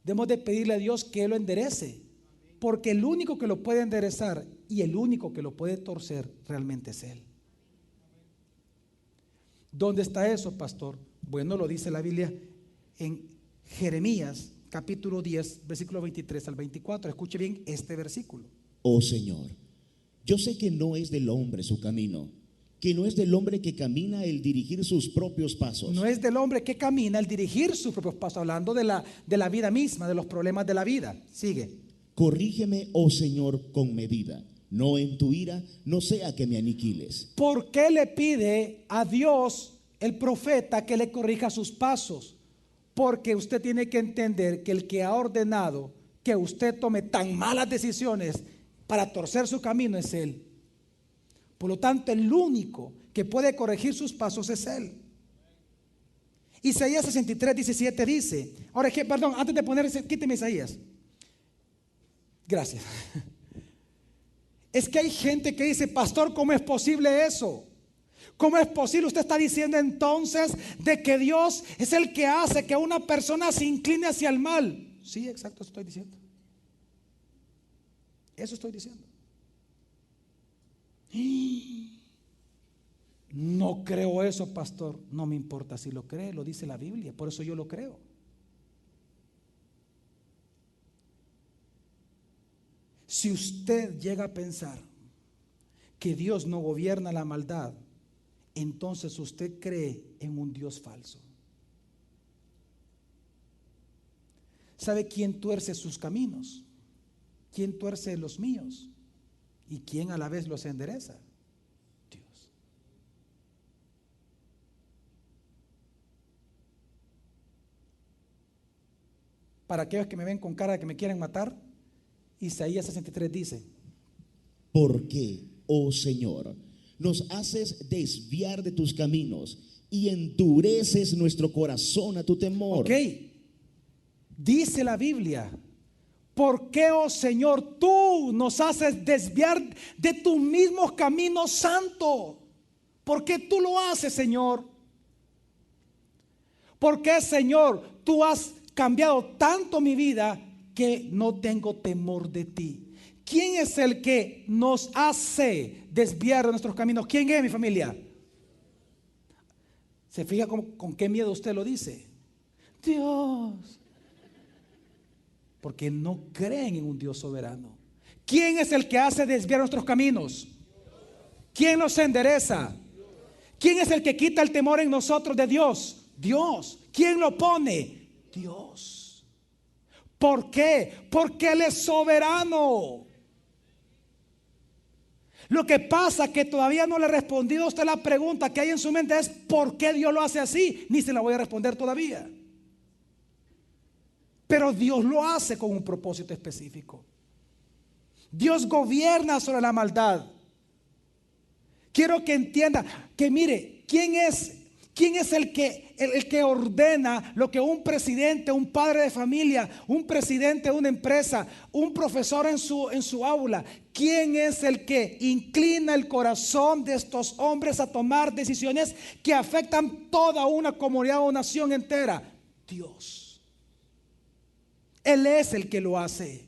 debemos de pedirle a Dios que Él lo enderece. Porque el único que lo puede enderezar y el único que lo puede torcer realmente es Él. ¿Dónde está eso, pastor? Bueno, lo dice la Biblia en Jeremías capítulo 10, versículo 23 al 24. Escuche bien este versículo. Oh Señor, yo sé que no es del hombre su camino, que no es del hombre que camina el dirigir sus propios pasos. No es del hombre que camina el dirigir sus propios pasos, hablando de la vida misma, de los problemas de la vida. Sigue. Corrígeme, oh Señor, con medida, no en tu ira, no sea que me aniquiles. ¿Por qué le pide a Dios el profeta que le corrija sus pasos? Porque usted tiene que entender que el que ha ordenado que usted tome tan malas decisiones para torcer su camino es Él. Por lo tanto, el único que puede corregir sus pasos es Él. Isaías 63:17 dice, ahora perdón, antes de ponerse, quíteme Isaías. Gracias. Es que hay gente que dice, pastor, ¿cómo es posible eso? ¿Cómo es posible? Usted está diciendo entonces de que Dios es el que hace que una persona se incline hacia el mal. Sí, exacto, eso estoy diciendo. Eso estoy diciendo. No creo eso, pastor. No me importa si lo cree, lo dice la Biblia, por eso yo lo creo. Si usted llega a pensar que Dios no gobierna la maldad, entonces usted cree en un Dios falso. ¿Sabe quién tuerce sus caminos? ¿Quién tuerce los míos? ¿Y quién a la vez los endereza? Dios. Para aquellos que me ven con cara de que me quieren matar, Isaías 63 dice: ¿Por qué, oh Señor, nos haces desviar de tus caminos y endureces nuestro corazón a tu temor? Ok, dice la Biblia: ¿por qué, oh Señor, tú nos haces desviar de tus mismos caminos santos? ¿Por qué tú lo haces, Señor? ¿Por qué, Señor, tú has cambiado tanto mi vida que no tengo temor de ti? ¿Quién es el que nos hace desviar de nuestros caminos? ¿Quién es, mi familia? ¿Se fija con qué miedo usted lo dice? Dios. Porque no creen en un Dios soberano. ¿Quién es el que hace desviar nuestros caminos? ¿Quién los endereza? ¿Quién es el que quita el temor en nosotros de Dios? Dios. ¿Quién lo pone? Dios. ¿Por qué? Porque Él es soberano. Lo que pasa es que todavía no le he respondido a usted la pregunta que hay en su mente es: ¿por qué Dios lo hace así? Ni se la voy a responder todavía. Pero Dios lo hace con un propósito específico. Dios gobierna sobre la maldad. Quiero que entienda que, mire, ¿quién es el que ordena lo que un presidente, un padre de familia, un presidente de una empresa, un profesor en su aula? ¿Quién es el que inclina el corazón de estos hombres a tomar decisiones que afectan toda una comunidad o nación entera? Dios. Él es el que lo hace.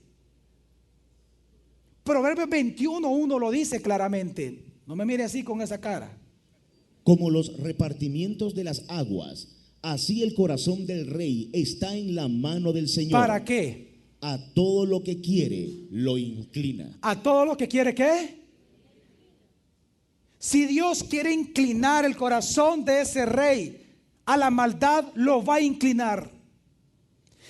Proverbios 21:1 lo dice claramente. No me mire así con esa cara. Como los repartimientos de las aguas, así el corazón del rey está en la mano del Señor. ¿Para qué? A todo lo que quiere lo inclina. ¿A todo lo que quiere qué? Si Dios quiere inclinar el corazón de ese rey a la maldad, lo va a inclinar.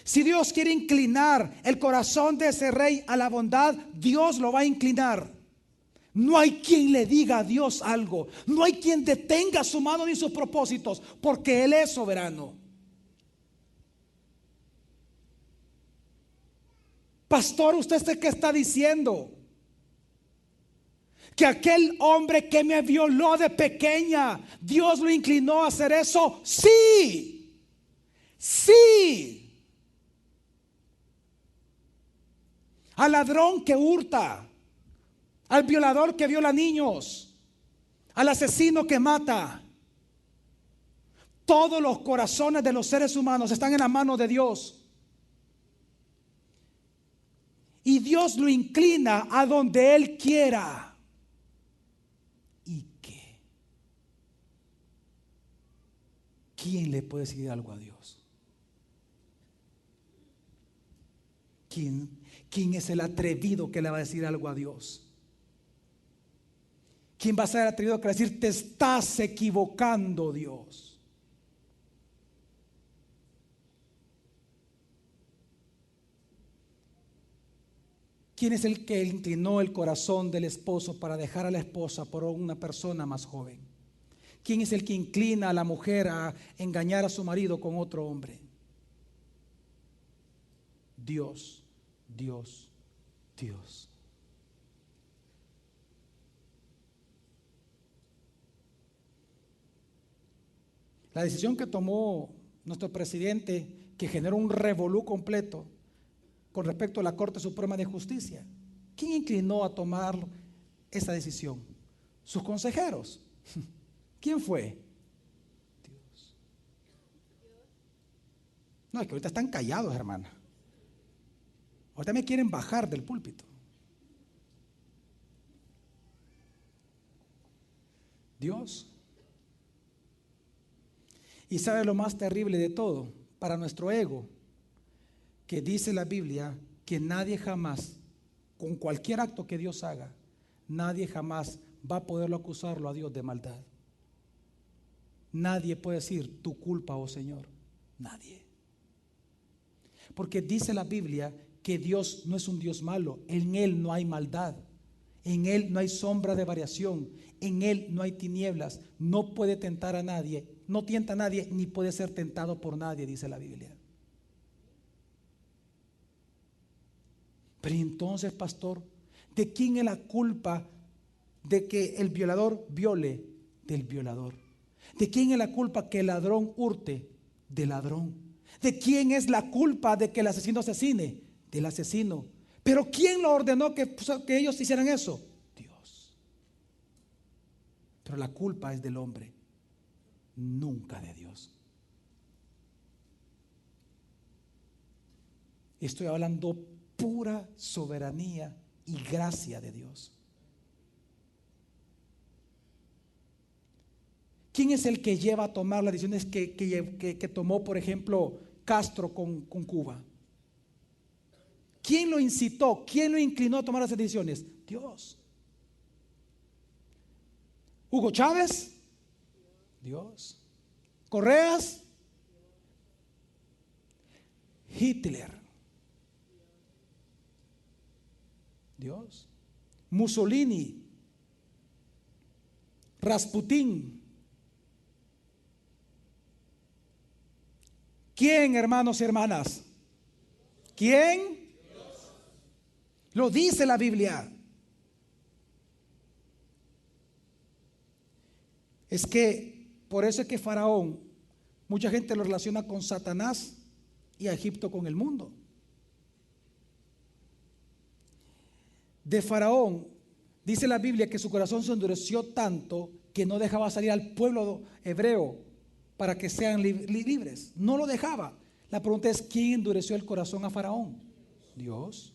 Si Dios quiere inclinar el corazón de ese rey a la bondad, Dios lo va a inclinar. No hay quien le diga a Dios algo. No hay quien detenga su mano ni sus propósitos, porque Él es soberano. Pastor, ¿usted qué está diciendo? Que aquel hombre que me violó de pequeña, Dios lo inclinó a hacer eso. Sí, sí. Al ladrón que hurta, al violador que viola niños, al asesino que mata. Todos los corazones de los seres humanos están en la mano de Dios. Y Dios lo inclina a donde Él quiera. ¿Y qué? ¿Quién le puede decir algo a Dios? ¿Quién es el atrevido que le va a decir algo a Dios? ¿Quién va a ser el atrevido que le va a decir: te estás equivocando, Dios? ¿Quién es el que inclinó el corazón del esposo para dejar a la esposa por una persona más joven? ¿Quién es el que inclina a la mujer a engañar a su marido con otro hombre? Dios, Dios, Dios. La decisión que tomó nuestro presidente, que generó un revolú completo con respecto a la Corte Suprema de Justicia, ¿quién inclinó a tomar esa decisión? ¿Sus consejeros? ¿Quién fue? Dios. No, es que ahorita están callados, hermana. Ahorita me quieren bajar del púlpito. Dios. Y sabe lo más terrible de todo, para nuestro ego, que dice la Biblia que nadie jamás, con cualquier acto que Dios haga, nadie jamás va a poderlo acusarlo a Dios de maldad. Nadie puede decir tu culpa, oh Señor. Nadie. Porque dice la Biblia que Dios no es un Dios malo. En Él no hay maldad. En Él no hay sombra de variación. En Él no hay tinieblas. No puede tentar a nadie. No tienta a nadie ni puede ser tentado por nadie, dice la Biblia. Pero entonces, pastor, ¿de quién es la culpa de que el violador viole? Del violador. ¿De quién es la culpa que el ladrón hurte? Del ladrón. ¿De quién es la culpa de que el asesino asesine? Del asesino. ¿Pero quién lo ordenó que ellos hicieran eso? Dios. Pero la culpa es del hombre, nunca de Dios. Estoy hablando pura soberanía y gracia de Dios. ¿Quién es el que lleva a tomar las decisiones que tomó, por ejemplo, Castro con Cuba? ¿Quién lo incitó? ¿Quién lo inclinó a tomar esas decisiones? Dios. ¿Hugo Chávez? Dios. ¿Correas? Hitler. Dios. Mussolini. Rasputín. ¿Quién, hermanos y hermanas? ¿Quién? Lo dice la Biblia. Es que por eso es que Faraón, mucha gente lo relaciona con Satanás y a Egipto con el mundo. De Faraón, dice la Biblia que su corazón se endureció tanto que no dejaba salir al pueblo hebreo para que sean libres. No lo dejaba. La pregunta es, ¿quién endureció el corazón a Faraón? Dios.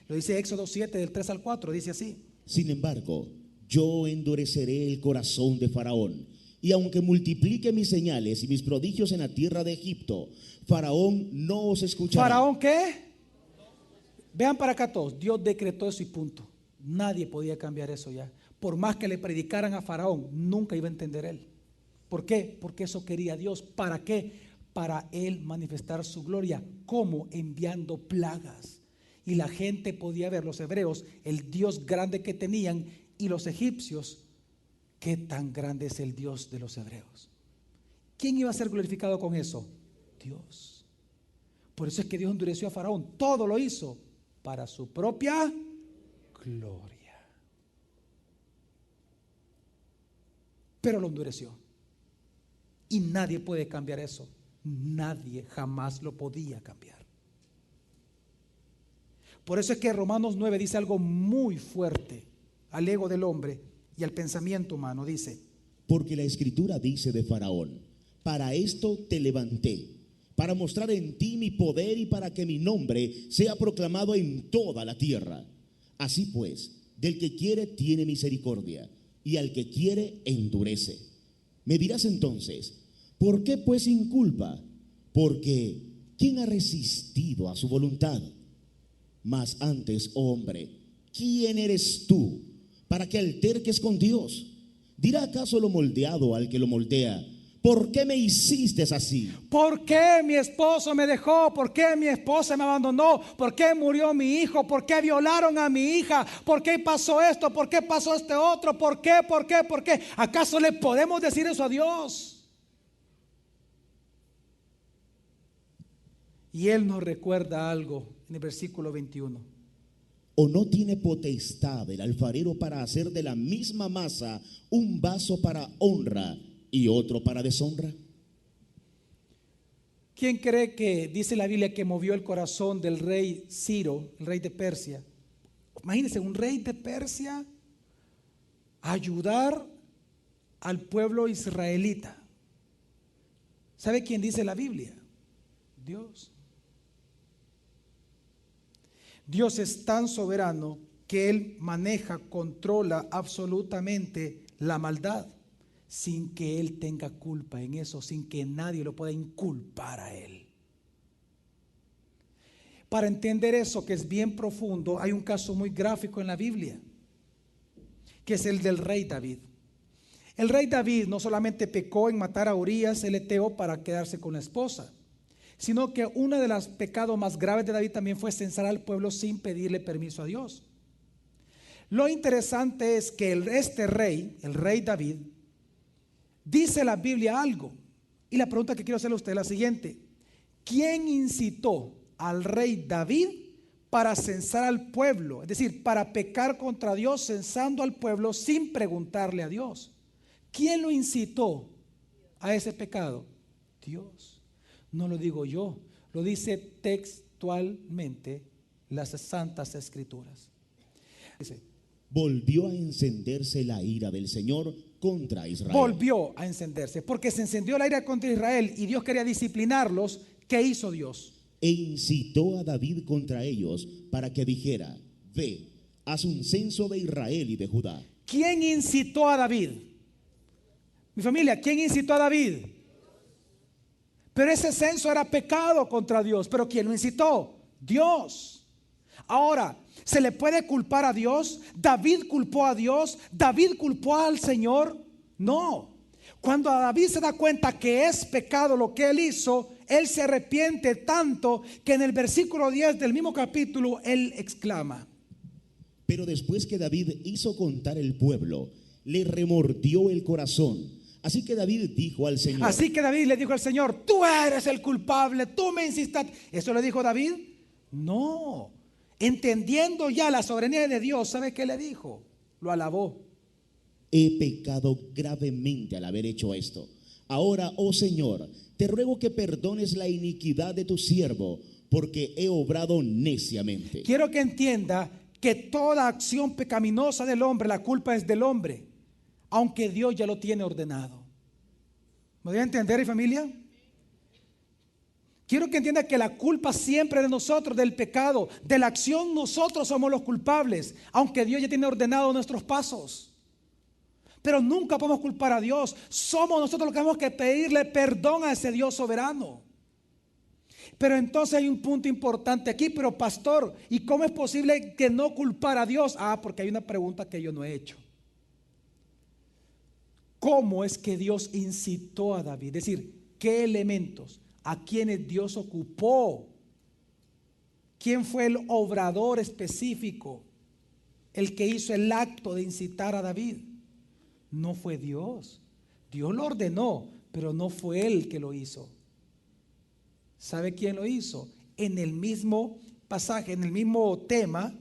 Lo dice Éxodo 7, del 3 al 4, dice así. Sin embargo, yo endureceré el corazón de Faraón, y aunque multiplique mis señales y mis prodigios en la tierra de Egipto, Faraón no os escuchará. ¿Faraón qué? Vean para acá todos, Dios decretó eso y punto. Nadie podía cambiar eso ya. Por más que le predicaran a Faraón, nunca iba a entender él. ¿Por qué? Porque eso quería Dios. ¿Para qué? Para él manifestar su gloria. ¿Cómo? Enviando plagas. Y la gente podía ver, los hebreos, el Dios grande que tenían, y los egipcios, qué tan grande es el Dios de los hebreos. ¿Quién iba a ser glorificado con eso? Dios. Por eso es que Dios endureció a Faraón. Todo lo hizo para su propia gloria. Pero lo endureció. Y nadie puede cambiar eso. Nadie jamás lo podía cambiar. Por eso es que Romanos 9 dice algo muy fuerte al ego del hombre y al pensamiento humano. Dice: porque la Escritura dice de Faraón: para esto te levanté, para mostrar en ti mi poder y para que mi nombre sea proclamado en toda la tierra. Así pues, del que quiere tiene misericordia, y al que quiere endurece. Me dirás entonces: ¿por qué pues inculpa? Porque ¿quién ha resistido a su voluntad? Mas antes, oh hombre, ¿quién eres tú para que alterques con Dios? ¿Dirá acaso lo moldeado al que lo moldea: ¿por qué me hiciste así? ¿Por qué mi esposo me dejó? ¿Por qué mi esposa me abandonó? ¿Por qué murió mi hijo? ¿Por qué violaron a mi hija? ¿Por qué pasó esto? ¿Por qué pasó este otro? ¿Por qué? ¿Por qué? ¿Por qué? ¿Acaso le podemos decir eso a Dios? Y Él nos recuerda algo en el versículo 21. ¿O no tiene potestad el alfarero para hacer de la misma masa un vaso para honra y otro para deshonra? ¿Quién cree que dice la Biblia que movió el corazón del rey Ciro, el rey de Persia? Imagínense, un rey de Persia a ayudar al pueblo israelita. ¿Sabe quién dice la Biblia? Dios. Dios es tan soberano que Él maneja, controla absolutamente la maldad sin que Él tenga culpa en eso, sin que nadie lo pueda inculpar a Él. Para entender eso, que es bien profundo, hay un caso muy gráfico en la Biblia. que es el del rey David. El rey David no solamente pecó en matar a Urías el heteo para quedarse con la esposa, sino que uno de los pecados más graves de David también fue censar al pueblo sin pedirle permiso a Dios. Lo interesante es que este rey, el rey David, dice la Biblia algo. Y la pregunta que quiero hacerle a usted es la siguiente: ¿quién incitó al rey David para censar al pueblo? Es decir, para pecar contra Dios, censando al pueblo sin preguntarle a Dios. ¿Quién lo incitó a ese pecado? Dios. No lo digo yo, lo dice textualmente las Santas Escrituras. Dice, volvió a encenderse la ira del Señor contra Israel. volvió a encenderse, porque se encendió la ira contra Israel y Dios quería disciplinarlos. ¿Qué hizo Dios? E incitó a David contra ellos para que dijera: ve, haz un censo de Israel y de Judá. ¿Quién incitó a David? Mi familia, ¿quién incitó a David? Pero ese censo era pecado contra Dios. ¿Pero quién lo incitó? Dios. Ahora, ¿se le puede culpar a Dios? ¿David culpó a Dios? ¿David culpó al Señor? No. Cuando David se da cuenta que es pecado lo que él hizo, él se arrepiente tanto que en el versículo 10 del mismo capítulo él exclama: Pero después que David hizo contar el pueblo, le remordió el corazón. Así que David dijo al Señor. Así que David le dijo al Señor: tú eres el culpable, tú me insistas. ¿Eso le dijo David? No. Entendiendo ya la soberanía de Dios, ¿sabe qué le dijo? Lo alabó. He pecado gravemente al haber hecho esto. Ahora, oh Señor, te ruego que perdones la iniquidad de tu siervo, porque he obrado neciamente. Quiero que entienda que toda acción pecaminosa del hombre, la culpa es del hombre, aunque Dios ya lo tiene ordenado. ¿Me voy a entender, mi familia? Quiero que entienda que la culpa siempre es de nosotros, del pecado, de la acción. Nosotros somos los culpables, aunque Dios ya tiene ordenado nuestros pasos. Pero nunca podemos culpar a Dios. Somos nosotros los que tenemos que pedirle perdón a ese Dios soberano. Pero entonces hay un punto importante aquí. Pero pastor, ¿y cómo es posible que no culpar a Dios? Porque hay una pregunta que yo no he hecho. ¿Cómo es que Dios incitó a David? Es decir, ¿qué elementos? ¿A quienes Dios ocupó? ¿Quién fue el obrador específico? El que hizo el acto de incitar a David. No fue Dios. Dios lo ordenó, pero no fue él que lo hizo. ¿Sabe quién lo hizo? En el mismo pasaje, en el mismo tema,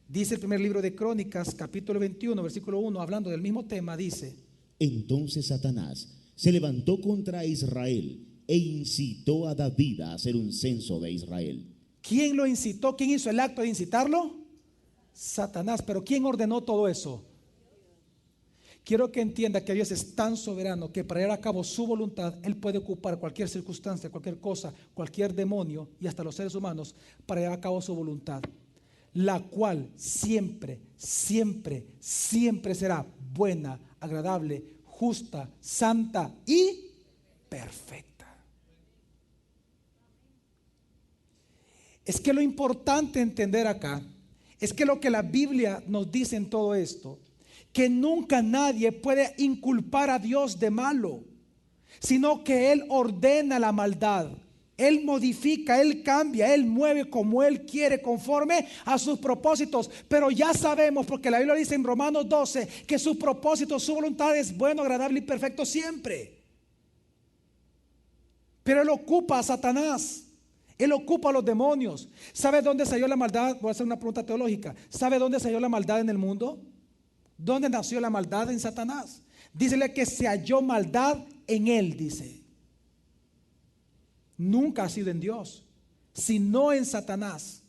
dice el primer libro de Crónicas, capítulo 21, versículo 1, hablando del mismo tema, dice: Entonces Satanás se levantó contra Israel e incitó a David a hacer un censo de Israel. ¿Quién lo incitó? ¿Quién hizo el acto de incitarlo? Satanás. ¿Pero quién ordenó todo eso? Quiero que entienda que Dios es tan soberano que para llevar a cabo su voluntad, Él puede ocupar cualquier circunstancia, cualquier cosa, cualquier demonio y hasta los seres humanos para llevar a cabo su voluntad, la cual siempre, siempre, siempre será buena, agradable, justa, santa y perfecta. Es que lo importante entender acá es que lo que la Biblia nos dice en todo esto, que nunca nadie puede inculpar a Dios de malo, sino que Él ordena la maldad, Él modifica, Él cambia, Él mueve como Él quiere, conforme a sus propósitos. Pero ya sabemos, porque la Biblia dice en Romanos 12, que sus propósitos, su voluntad es bueno, agradable y perfecto siempre. Pero Él ocupa a Satanás, Él ocupa a los demonios. ¿Sabe dónde salió la maldad? Voy a hacer una pregunta teológica. ¿Sabe dónde salió la maldad en el mundo? ¿Dónde nació la maldad? En Satanás. Dícele que se halló maldad en él, dice. Nunca ha sido en Dios, sino en Satanás.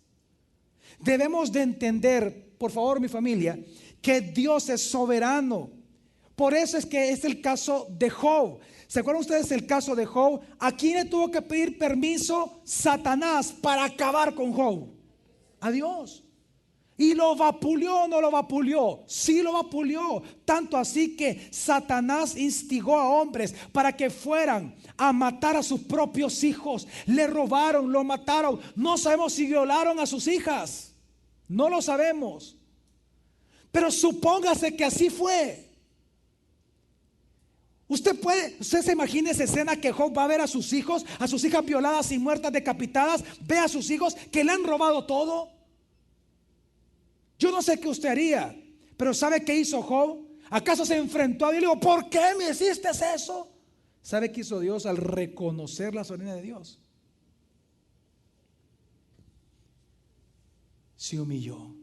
Debemos de entender, por favor, mi familia, que Dios es soberano. Por eso es que es el caso de Job. ¿Se acuerdan ustedes el caso de Job? ¿A quién le tuvo que pedir permiso Satanás para acabar con Job? A Dios. ¿Y lo vapuleó o no lo vapuleó? Sí lo vapuleó. Tanto así que Satanás instigó a hombres para que fueran a matar a sus propios hijos. Le robaron, lo mataron. No sabemos si violaron a sus hijas. No lo sabemos. Pero supóngase que así fue. Usted se imagina esa escena que Job va a ver a sus hijos, a sus hijas violadas y muertas, decapitadas, ve a sus hijos que le han robado todo. Yo no sé qué usted haría, pero ¿sabe qué hizo Job? ¿Acaso se enfrentó a Dios y le dijo, ¿por qué me hiciste eso? ¿Sabe qué hizo Dios al reconocer la soberanía de Dios? Se humilló.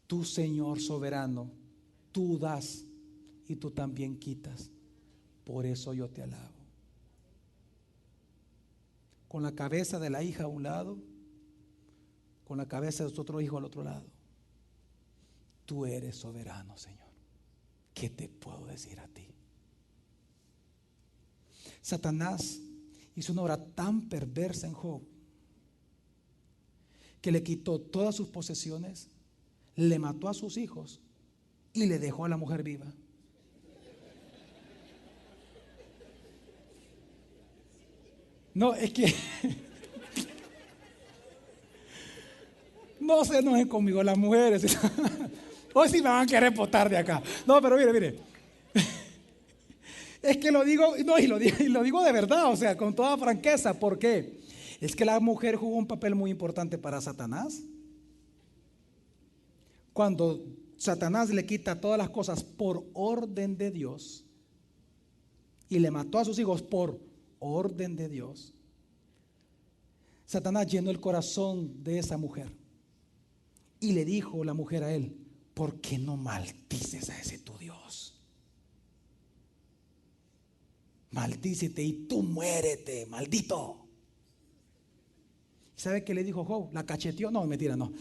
Tú, Señor soberano, tú das y tú también quitas. Por eso yo te alabo. Con la cabeza de la hija a un lado, con la cabeza de su otro hijo al otro lado. Tú eres soberano, Señor. ¿Qué te puedo decir a ti? Satanás hizo una obra tan perversa en Job que le quitó todas sus posesiones, le mató a sus hijos y le dejó a la mujer viva. No, es que no se enojen conmigo las mujeres. Hoy sí me van a querer botar de acá. No, pero mire. Es que lo digo, no, y lo digo de verdad, o sea, con toda franqueza. ¿Por qué? Es que la mujer jugó un papel muy importante para Satanás. Cuando Satanás le quita todas las cosas por orden de Dios y le mató a sus hijos por orden de Dios, Satanás llenó el corazón de esa mujer y le dijo la mujer a él, ¿por qué no maldices a ese tu Dios? Maldícete y tú muérete, maldito. ¿Sabe qué le dijo Job? ¿La cacheteó? No, mentira, no.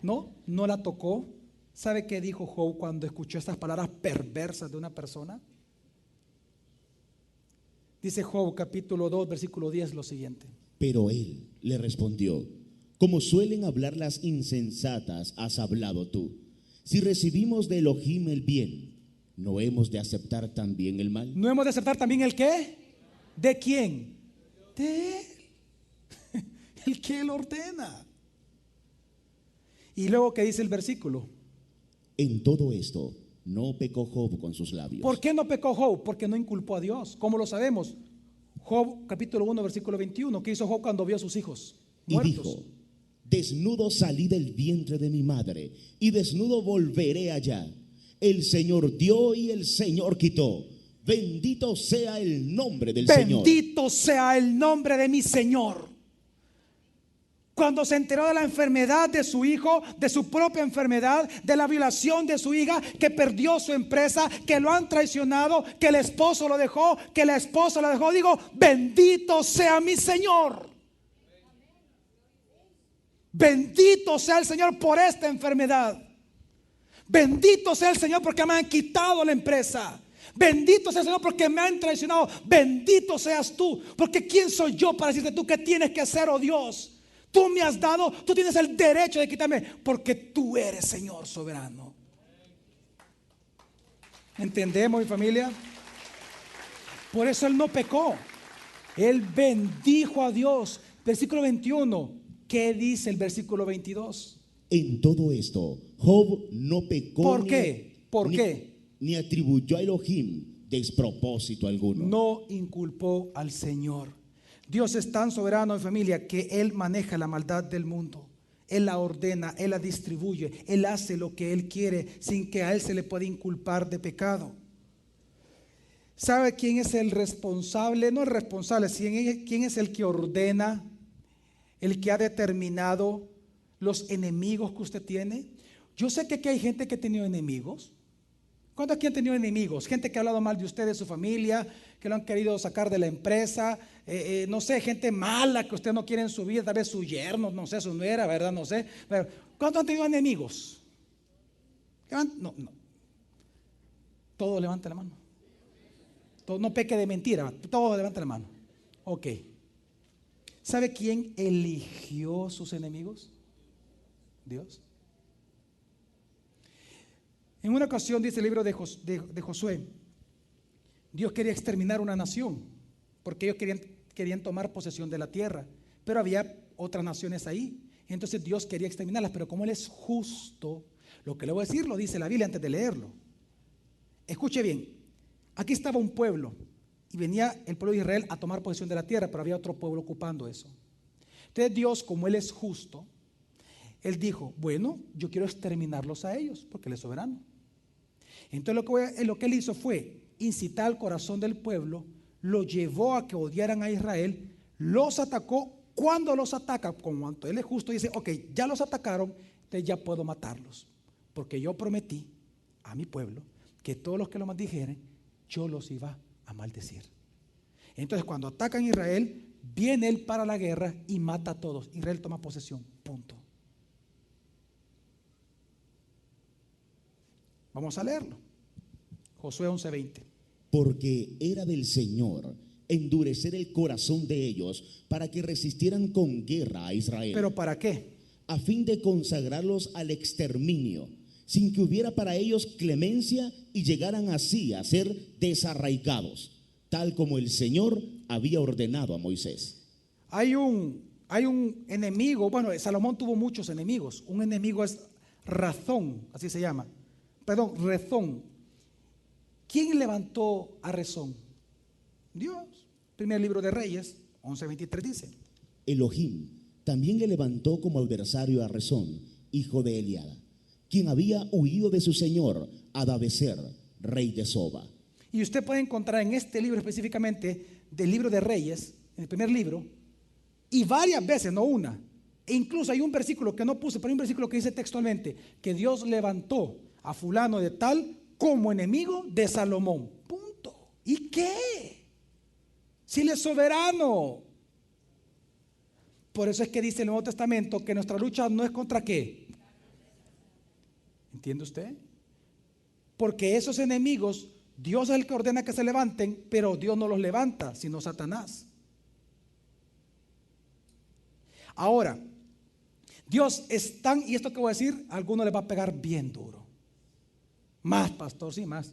No la tocó. ¿Sabe qué dijo Job cuando escuchó estas palabras perversas de una persona? Dice Job capítulo 2 versículo 10 lo siguiente. Pero él le respondió, como suelen hablar las insensatas, has hablado tú. Si recibimos de Elohim el bien, ¿no hemos de aceptar también el mal? ¿No hemos de aceptar también el qué? ¿De quién? De él. El que él ordena. Y luego, ¿qué dice el versículo? En todo esto no pecó Job con sus labios. ¿Por qué no pecó Job? Porque no inculpó a Dios. ¿Cómo lo sabemos? Job capítulo 1 versículo 21. ¿Qué hizo Job cuando vio a sus hijos muertos? Y dijo, desnudo salí del vientre de mi madre y desnudo volveré allá. El Señor dio y el Señor quitó. Bendito sea el nombre del Señor. Bendito sea el nombre de mi Señor. Cuando se enteró de la enfermedad de su hijo, de su propia enfermedad, de la violación de su hija, que perdió su empresa, que lo han traicionado, que el esposo lo dejó, que la esposa lo dejó, digo, bendito sea mi Señor. Bendito sea el Señor por esta enfermedad. Bendito sea el Señor porque me han quitado la empresa. Bendito sea el Señor porque me han traicionado. Bendito seas tú, porque ¿quién soy yo para decirte tú qué tienes que hacer, oh Dios? Tú me has dado, tú tienes el derecho de quitarme, porque tú eres Señor soberano. ¿Entendemos, mi familia? Por eso él no pecó. Él bendijo a Dios. Versículo 21. ¿Qué dice el versículo 22? En todo esto, Job no pecó. ¿Por qué? ¿Por qué? Ni atribuyó a Elohim despropósito alguno. No inculpó al Señor. Dios es tan soberano en familia que Él maneja la maldad del mundo. Él la ordena, Él la distribuye, Él hace lo que Él quiere sin que a Él se le pueda inculpar de pecado. ¿Sabe quién es el responsable? No el responsable, quién es el que ordena, el que ha determinado los enemigos que usted tiene. Yo sé que aquí hay gente que ha tenido enemigos. ¿Cuántos aquí han tenido enemigos? Gente que ha hablado mal de usted, de su familia, que lo han querido sacar de la empresa, no sé, gente mala que usted no quiere en su vida, tal vez su yerno, no sé, su nuera, ¿verdad? No sé. Pero, ¿cuántos han tenido enemigos? No. Todos levanten la mano. Todo, no peque de mentira, todos levanten la mano. Ok. ¿Sabe quién eligió sus enemigos? Dios. En una ocasión, dice el libro de Josué, Dios quería exterminar una nación, porque ellos querían tomar posesión de la tierra, pero había otras naciones ahí. Entonces Dios quería exterminarlas, pero como Él es justo, lo que le voy a decir lo dice la Biblia antes de leerlo. Escuche bien, aquí estaba un pueblo y venía el pueblo de Israel a tomar posesión de la tierra, pero había otro pueblo ocupando eso. Entonces Dios, como Él es justo, Él dijo, bueno, yo quiero exterminarlos a ellos, porque Él es soberano. Entonces lo que Él hizo fue incitar al corazón del pueblo, lo llevó a que odiaran a Israel, los atacó. Cuando los ataca, como Él es justo, dice, ok, ya los atacaron, entonces ya puedo matarlos, porque yo prometí a mi pueblo que todos los que lo maldijeren, yo los iba a maldecir. Entonces cuando atacan a Israel, viene Él para la guerra y mata a todos. Israel toma posesión, punto. Vamos a leerlo. Josué 11:20. Porque era del Señor endurecer el corazón de ellos para que resistieran con guerra a Israel. ¿Pero para qué? A fin de consagrarlos al exterminio, sin que hubiera para ellos clemencia y llegaran así a ser desarraigados, tal como el Señor había ordenado a Moisés. Hay un enemigo, bueno, Salomón tuvo muchos enemigos. Un enemigo es Razón, así se llama. Perdón, Rezón. ¿Quién levantó a Rezón? Dios. Primer libro de Reyes, 11:23 dice. Elohim también le levantó como adversario a Rezón, hijo de Eliada, quien había huido de su señor, Adabezer, rey de Soba. Y usted puede encontrar en este libro específicamente, del libro de Reyes, en el primer libro, y varias veces, no una, e incluso hay un versículo que no puse, pero hay un versículo que dice textualmente, que Dios levantó a fulano de tal como enemigo de Salomón. Punto. ¿Y qué? Si Él es soberano. Por eso es que dice el Nuevo Testamento que nuestra lucha no es contra qué. ¿Entiende usted? Porque esos enemigos, Dios es el que ordena que se levanten, pero Dios no los levanta, sino Satanás. Ahora, Dios es tan, y esto que voy a decir, a alguno le va a pegar bien duro. Más, pastor, sí, más.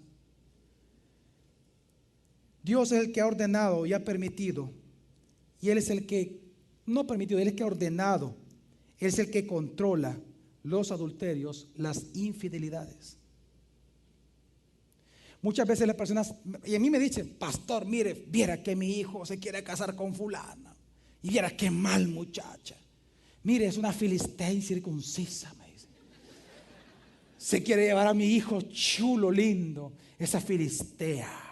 Dios es el que ha ordenado y ha permitido, y Él es el que, no permitido, Él es el que ha ordenado, Él es el que controla los adulterios, las infidelidades. Muchas veces las personas, y a mí me dicen, pastor, mire, viera que mi hijo se quiere casar con fulana, y viera qué mal muchacha, mire, es una filistea incircuncisa, me dice. Se quiere llevar a mi hijo chulo, lindo, esa filistea.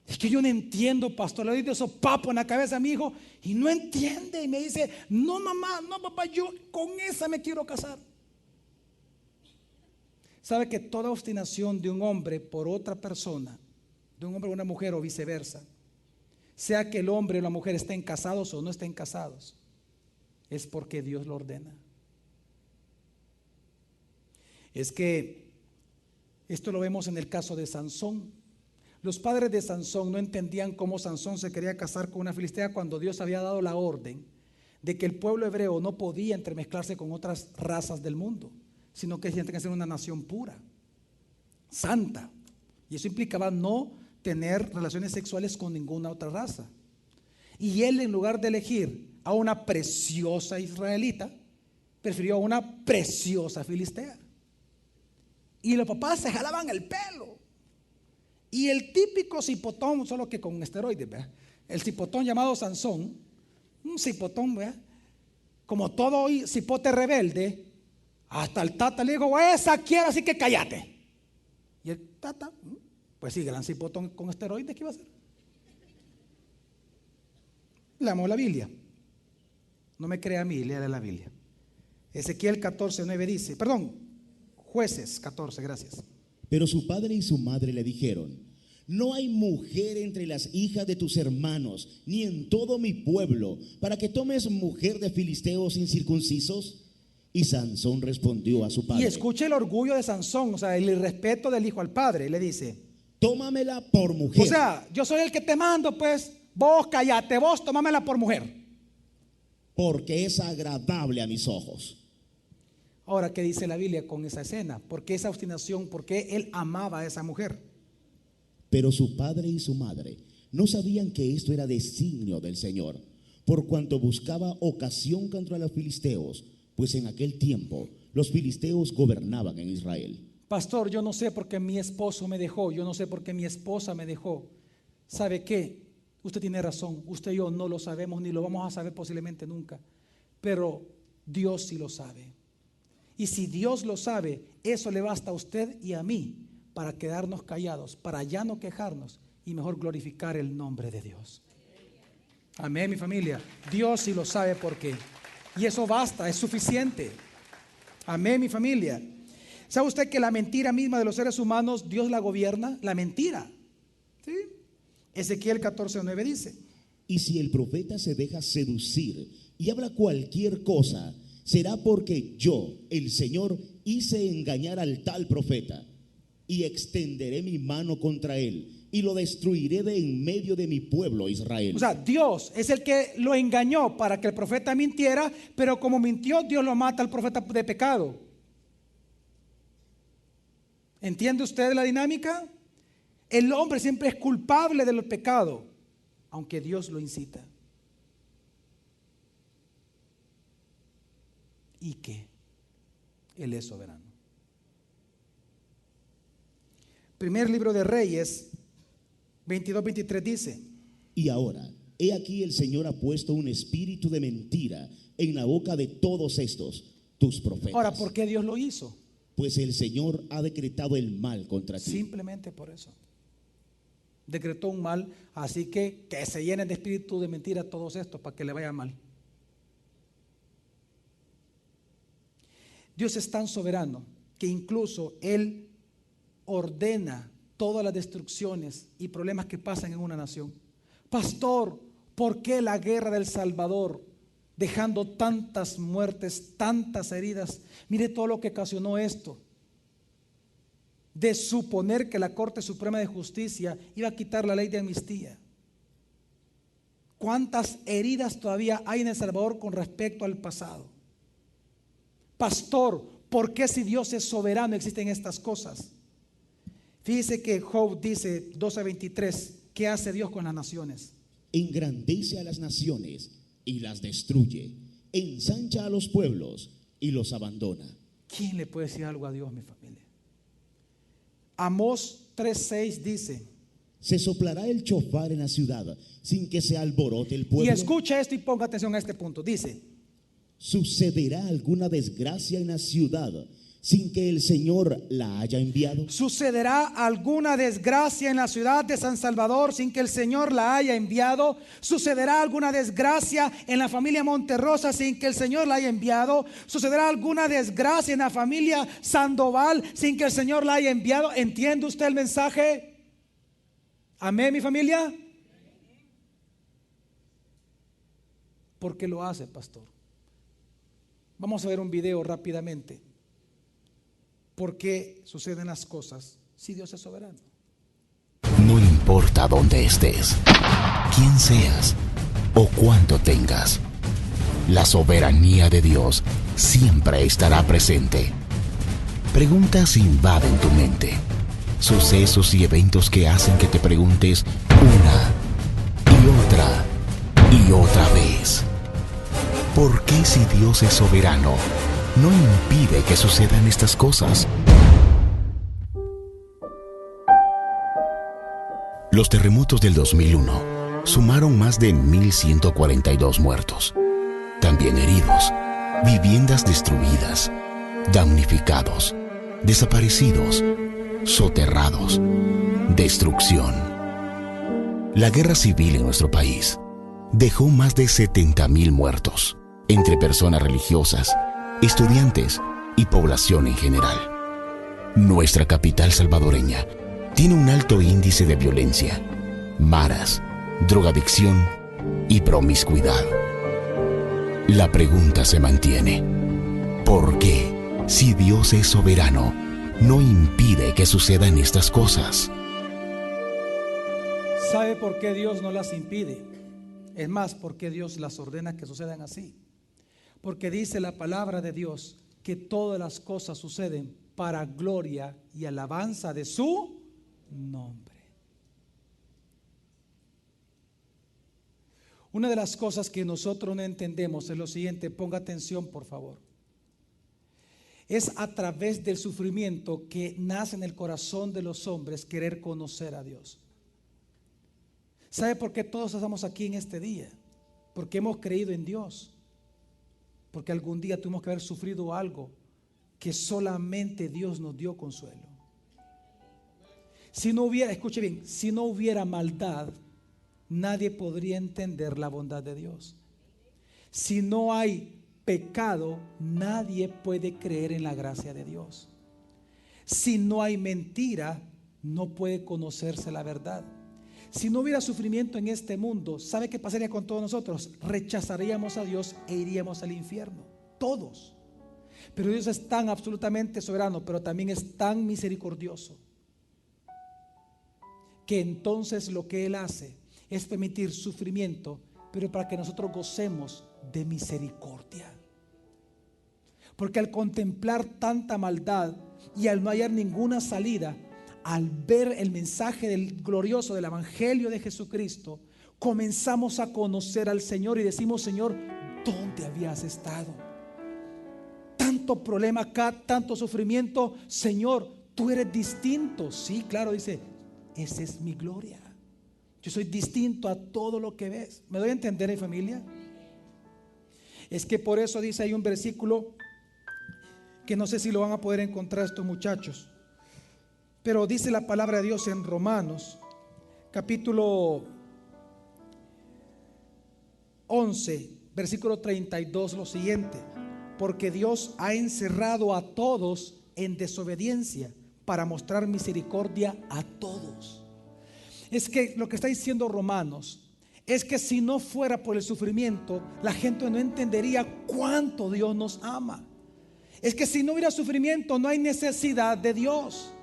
Es que yo no entiendo, pastor, le doy de esos papos en la cabeza a mi hijo y no entiende y me dice, no mamá, no papá, yo con esa me quiero casar. Sabe que toda obstinación de un hombre por otra persona, de un hombre o una mujer o viceversa, sea que el hombre o la mujer estén casados o no estén casados, es porque Dios lo ordena. Es que esto lo vemos en el caso de Sansón. Los padres de Sansón no entendían cómo Sansón se quería casar con una filistea cuando Dios había dado la orden de que el pueblo hebreo no podía entremezclarse con otras razas del mundo, sino que tenían que ser una nación pura, santa. Y eso implicaba no tener relaciones sexuales con ninguna otra raza. Y él, en lugar de elegir a una preciosa israelita, prefirió a una preciosa filistea. Y los papás se jalaban el pelo. Y el típico cipotón, solo que con esteroides, ¿verdad? El cipotón llamado Sansón, un cipotón, ¿verdad? Como todo cipote rebelde, hasta el tata le dijo, esa quiero, así que cállate. Y el tata, pues sí, gran cipotón con esteroides, ¿qué iba a hacer? Leamos la Biblia. No me crea a mí, léale la Biblia. Ezequiel 14:9 dice, Jueces 14, gracias. Pero su padre y su madre le dijeron, no hay mujer entre las hijas de tus hermanos, ni en todo mi pueblo, para que tomes mujer de filisteos incircuncisos. Y Sansón respondió a su padre. Y escuche el orgullo de Sansón, o sea, el irrespeto del hijo al padre. Le dice, tómamela por mujer. O sea, yo soy el que te mando, pues, vos cállate, vos tómamela por mujer. Porque es agradable a mis ojos. Ahora, ¿qué dice la Biblia con esa escena? ¿Por qué esa obstinación? ¿Por qué él amaba a esa mujer? Pero su padre y su madre no sabían que esto era designio del Señor, por cuanto buscaba ocasión contra los filisteos, pues en aquel tiempo los filisteos gobernaban en Israel. Pastor, yo no sé por qué mi esposo me dejó, yo no sé por qué mi esposa me dejó. ¿Sabe qué? Usted tiene razón, usted y yo no lo sabemos ni lo vamos a saber posiblemente nunca, pero Dios sí lo sabe. Y si Dios lo sabe, eso le basta a usted y a mí para quedarnos callados, para ya no quejarnos y mejor glorificar el nombre de Dios. Amén, mi familia. Dios sí lo sabe por qué. Y eso basta, es suficiente. Amén, mi familia. ¿Sabe usted que la mentira misma de los seres humanos, Dios la gobierna? La mentira. ¿Sí? Ezequiel 14:9 dice: Y si el profeta se deja seducir y habla cualquier cosa, será porque yo, el Señor, hice engañar al tal profeta, y extenderé mi mano contra él, y lo destruiré de en medio de mi pueblo Israel. O sea, Dios es el que lo engañó para que el profeta mintiera, pero como mintió, Dios lo mata al profeta de pecado. ¿Entiende usted la dinámica? El hombre siempre es culpable del pecado, aunque Dios lo incita. ¿Y qué? Él es soberano. Primer libro de Reyes 22:23 dice: Y ahora, he aquí el Señor ha puesto un espíritu de mentira en la boca de todos estos, tus profetas. Ahora, ¿por qué Dios lo hizo? Pues el Señor ha decretado el mal contra ti. Simplemente por eso. Decretó un mal, así que se llenen de espíritu de mentira todos estos para que le vaya mal. Dios es tan soberano que incluso Él ordena todas las destrucciones y problemas que pasan en una nación. Pastor, ¿por qué la guerra del Salvador, dejando tantas muertes, tantas heridas? Mire todo lo que ocasionó esto. De suponer que la Corte Suprema de Justicia iba a quitar la ley de amnistía. ¿Cuántas heridas todavía hay en El Salvador con respecto al pasado? Pastor, ¿por qué si Dios es soberano existen estas cosas? Fíjese que Job dice 12:23, ¿qué hace Dios con las naciones? Engrandece a las naciones y las destruye, ensancha a los pueblos y los abandona. ¿Quién le puede decir algo a Dios, mi familia? Amós 3:6 dice: Se soplará el chofar en la ciudad sin que se alborote el pueblo. Y escucha esto y ponga atención a este punto. Dice: ¿Sucederá alguna desgracia en la ciudad sin que el Señor la haya enviado? ¿Sucederá alguna desgracia en la ciudad de San Salvador sin que el Señor la haya enviado? ¿Sucederá alguna desgracia en la familia Monterrosa sin que el Señor la haya enviado? ¿Sucederá alguna desgracia en la familia Sandoval sin que el Señor la haya enviado? ¿Entiende usted el mensaje? Amén, mi familia. ¿Por qué lo hace, pastor? Vamos a ver un video rápidamente. ¿Por qué suceden las cosas si Dios es soberano? No importa dónde estés, quién seas o cuánto tengas, la soberanía de Dios siempre estará presente. Preguntas invaden tu mente. Sucesos y eventos que hacen que te preguntes una y otra vez: ¿por qué si Dios es soberano no impide que sucedan estas cosas? Los terremotos del 2001 sumaron más de 1,142 muertos, también heridos, viviendas destruidas, damnificados, desaparecidos, soterrados, destrucción. La guerra civil en nuestro país dejó más de 70,000 muertos, entre personas religiosas, estudiantes y población en general. Nuestra capital salvadoreña tiene un alto índice de violencia, maras, drogadicción y promiscuidad. La pregunta se mantiene: ¿por qué, si Dios es soberano, no impide que sucedan estas cosas? ¿Sabe por qué Dios no las impide? Es más, ¿por qué Dios las ordena que sucedan así? Porque dice la palabra de Dios que todas las cosas suceden para gloria y alabanza de su nombre. Una de las cosas que nosotros no entendemos es lo siguiente, ponga atención por favor. Es a través del sufrimiento que nace en el corazón de los hombres querer conocer a Dios. ¿Sabe por qué todos estamos aquí en este día? Porque hemos creído en Dios. Porque algún día tuvimos que haber sufrido algo que solamente Dios nos dio consuelo. Si no hubiera, escuche bien, si no hubiera maldad, nadie podría entender la bondad de Dios. Si no hay pecado, nadie puede creer en la gracia de Dios. Si no hay mentira, no puede conocerse la verdad. Si no hubiera sufrimiento en este mundo, ¿sabe qué pasaría con todos nosotros? Rechazaríamos a Dios e iríamos al infierno, todos. Pero Dios es tan absolutamente soberano, pero también es tan misericordioso, que entonces lo que Él hace es permitir sufrimiento, pero para que nosotros gocemos de misericordia. Porque al contemplar tanta maldad y al no hallar ninguna salida, al ver el mensaje del glorioso del Evangelio de Jesucristo, comenzamos a conocer al Señor y decimos: Señor, ¿dónde habías estado? Tanto problema acá, tanto sufrimiento. Señor, tú eres distinto. Sí, claro, dice, esa es mi gloria. Yo soy distinto a todo lo que ves. ¿Me doy a entender, mi familia? Es que por eso dice, hay un versículo que no sé si lo van a poder encontrar estos muchachos, pero dice la palabra de Dios en Romanos capítulo 11 versículo 32 lo siguiente: porque Dios ha encerrado a todos en desobediencia para mostrar misericordia a todos. Es que lo que está diciendo Romanos es que si no fuera por el sufrimiento, la gente no entendería cuánto Dios nos ama. Es que si no hubiera sufrimiento, no hay necesidad de Dios.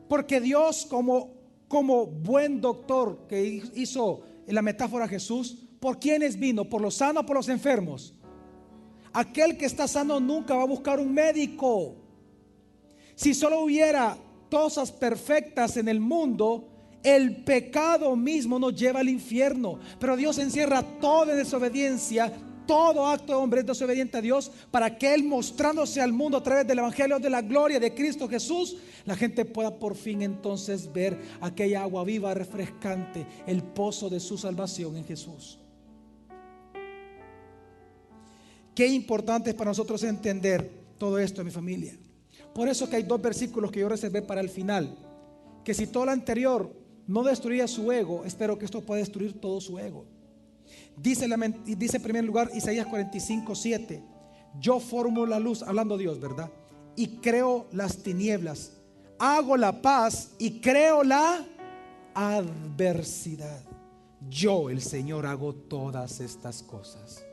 Porque Dios, como buen doctor que hizo en la metáfora Jesús, ¿por quiénes vino? ¿Por los sanos o por los enfermos? Aquel que está sano nunca va a buscar un médico. Si solo hubiera cosas perfectas en el mundo, el pecado mismo nos lleva al infierno. Pero Dios encierra toda desobediencia. Todo acto de hombre es desobediente a Dios, para que Él, mostrándose al mundo a través del Evangelio de la gloria de Cristo Jesús, la gente pueda por fin entonces ver aquella agua viva, refrescante, el pozo de su salvación en Jesús. Qué importante es para nosotros entender todo esto, mi familia. Por eso que hay dos versículos que yo reservé para el final, que si todo lo anterior no destruía su ego, espero que esto pueda destruir todo su ego. Dice en primer lugar Isaías 45:7: yo formo la luz, hablando Dios, ¿verdad? Y creo las tinieblas, hago la paz y creo la adversidad. Yo, el Señor, hago todas estas cosas.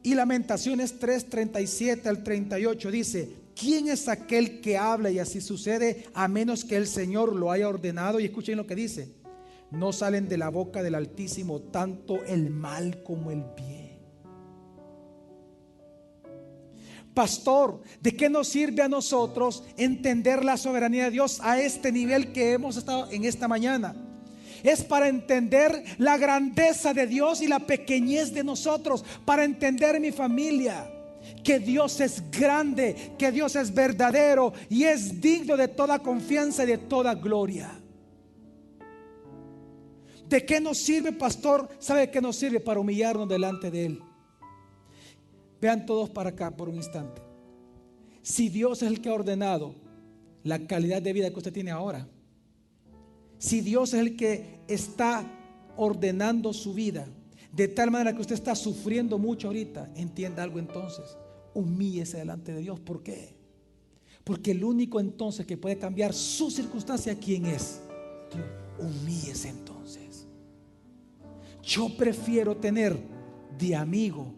Y Lamentaciones 3:37 al 38 dice: ¿quién es aquel que habla y así sucede, a menos que el Señor lo haya ordenado? Y escuchen lo que dice: no salen de la boca del Altísimo tanto el mal como el bien. Pastor, ¿de qué nos sirve a nosotros entender la soberanía de Dios a este nivel que hemos estado en esta mañana? Es para entender la grandeza de Dios y la pequeñez de nosotros, para entender, mi familia, que Dios es grande, que Dios es verdadero y es digno de toda confianza y de toda gloria. ¿De qué nos sirve, pastor? ¿Sabe de qué nos sirve? Para humillarnos delante de Él. Vean todos para acá por un instante. Si Dios es el que ha ordenado la calidad de vida que usted tiene ahora, si Dios es el que está ordenando su vida de tal manera que usted está sufriendo mucho ahorita, entienda algo entonces: humíllese delante de Dios. ¿Por qué? Porque el único entonces que puede cambiar su circunstancia, ¿quién es? Dios. Humíllese entonces. Yo prefiero tener de amigo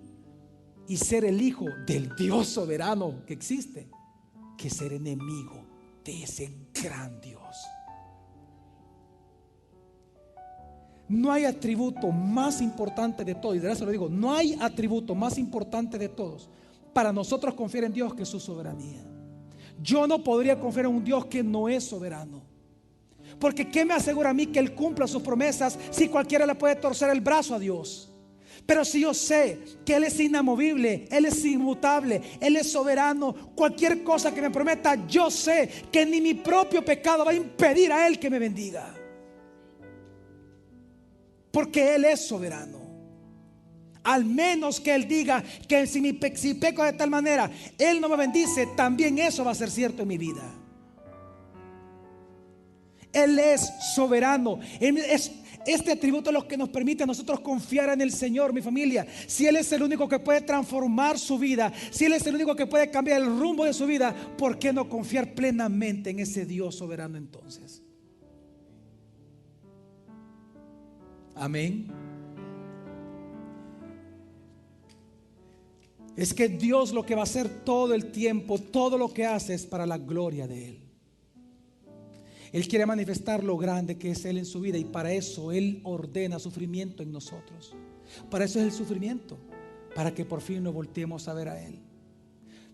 y ser el hijo del Dios soberano que existe, que ser enemigo de ese gran Dios. No hay atributo más importante de todo, y de eso lo digo, no hay atributo más importante de todos para nosotros confiar en Dios que su soberanía. Yo no podría confiar en un Dios que no es soberano, Porque ¿qué me asegura a mí que Él cumpla sus promesas si cualquiera le puede torcer el brazo a Dios? Pero si yo sé que Él es inamovible, Él es inmutable, Él es soberano, cualquier cosa que me prometa, yo sé que ni mi propio pecado va a impedir a Él que me bendiga. Porque Él es soberano. Al menos que Él diga que si peco de tal manera, Él no me bendice, también eso va a ser cierto en mi vida. Él es soberano. Este atributo es lo que nos permite a nosotros confiar en el Señor, mi familia. Si Él es el único que puede transformar su vida, si Él es el único que puede cambiar el rumbo de su vida, ¿por qué no confiar plenamente en ese Dios soberano entonces? Amén. Es que Dios lo que va a hacer todo el tiempo, todo lo que hace es para la gloria de Él. Él quiere manifestar lo grande que es Él en su vida, y para eso Él ordena sufrimiento en nosotros. Para eso es el sufrimiento, para que por fin nos volteemos a ver a Él.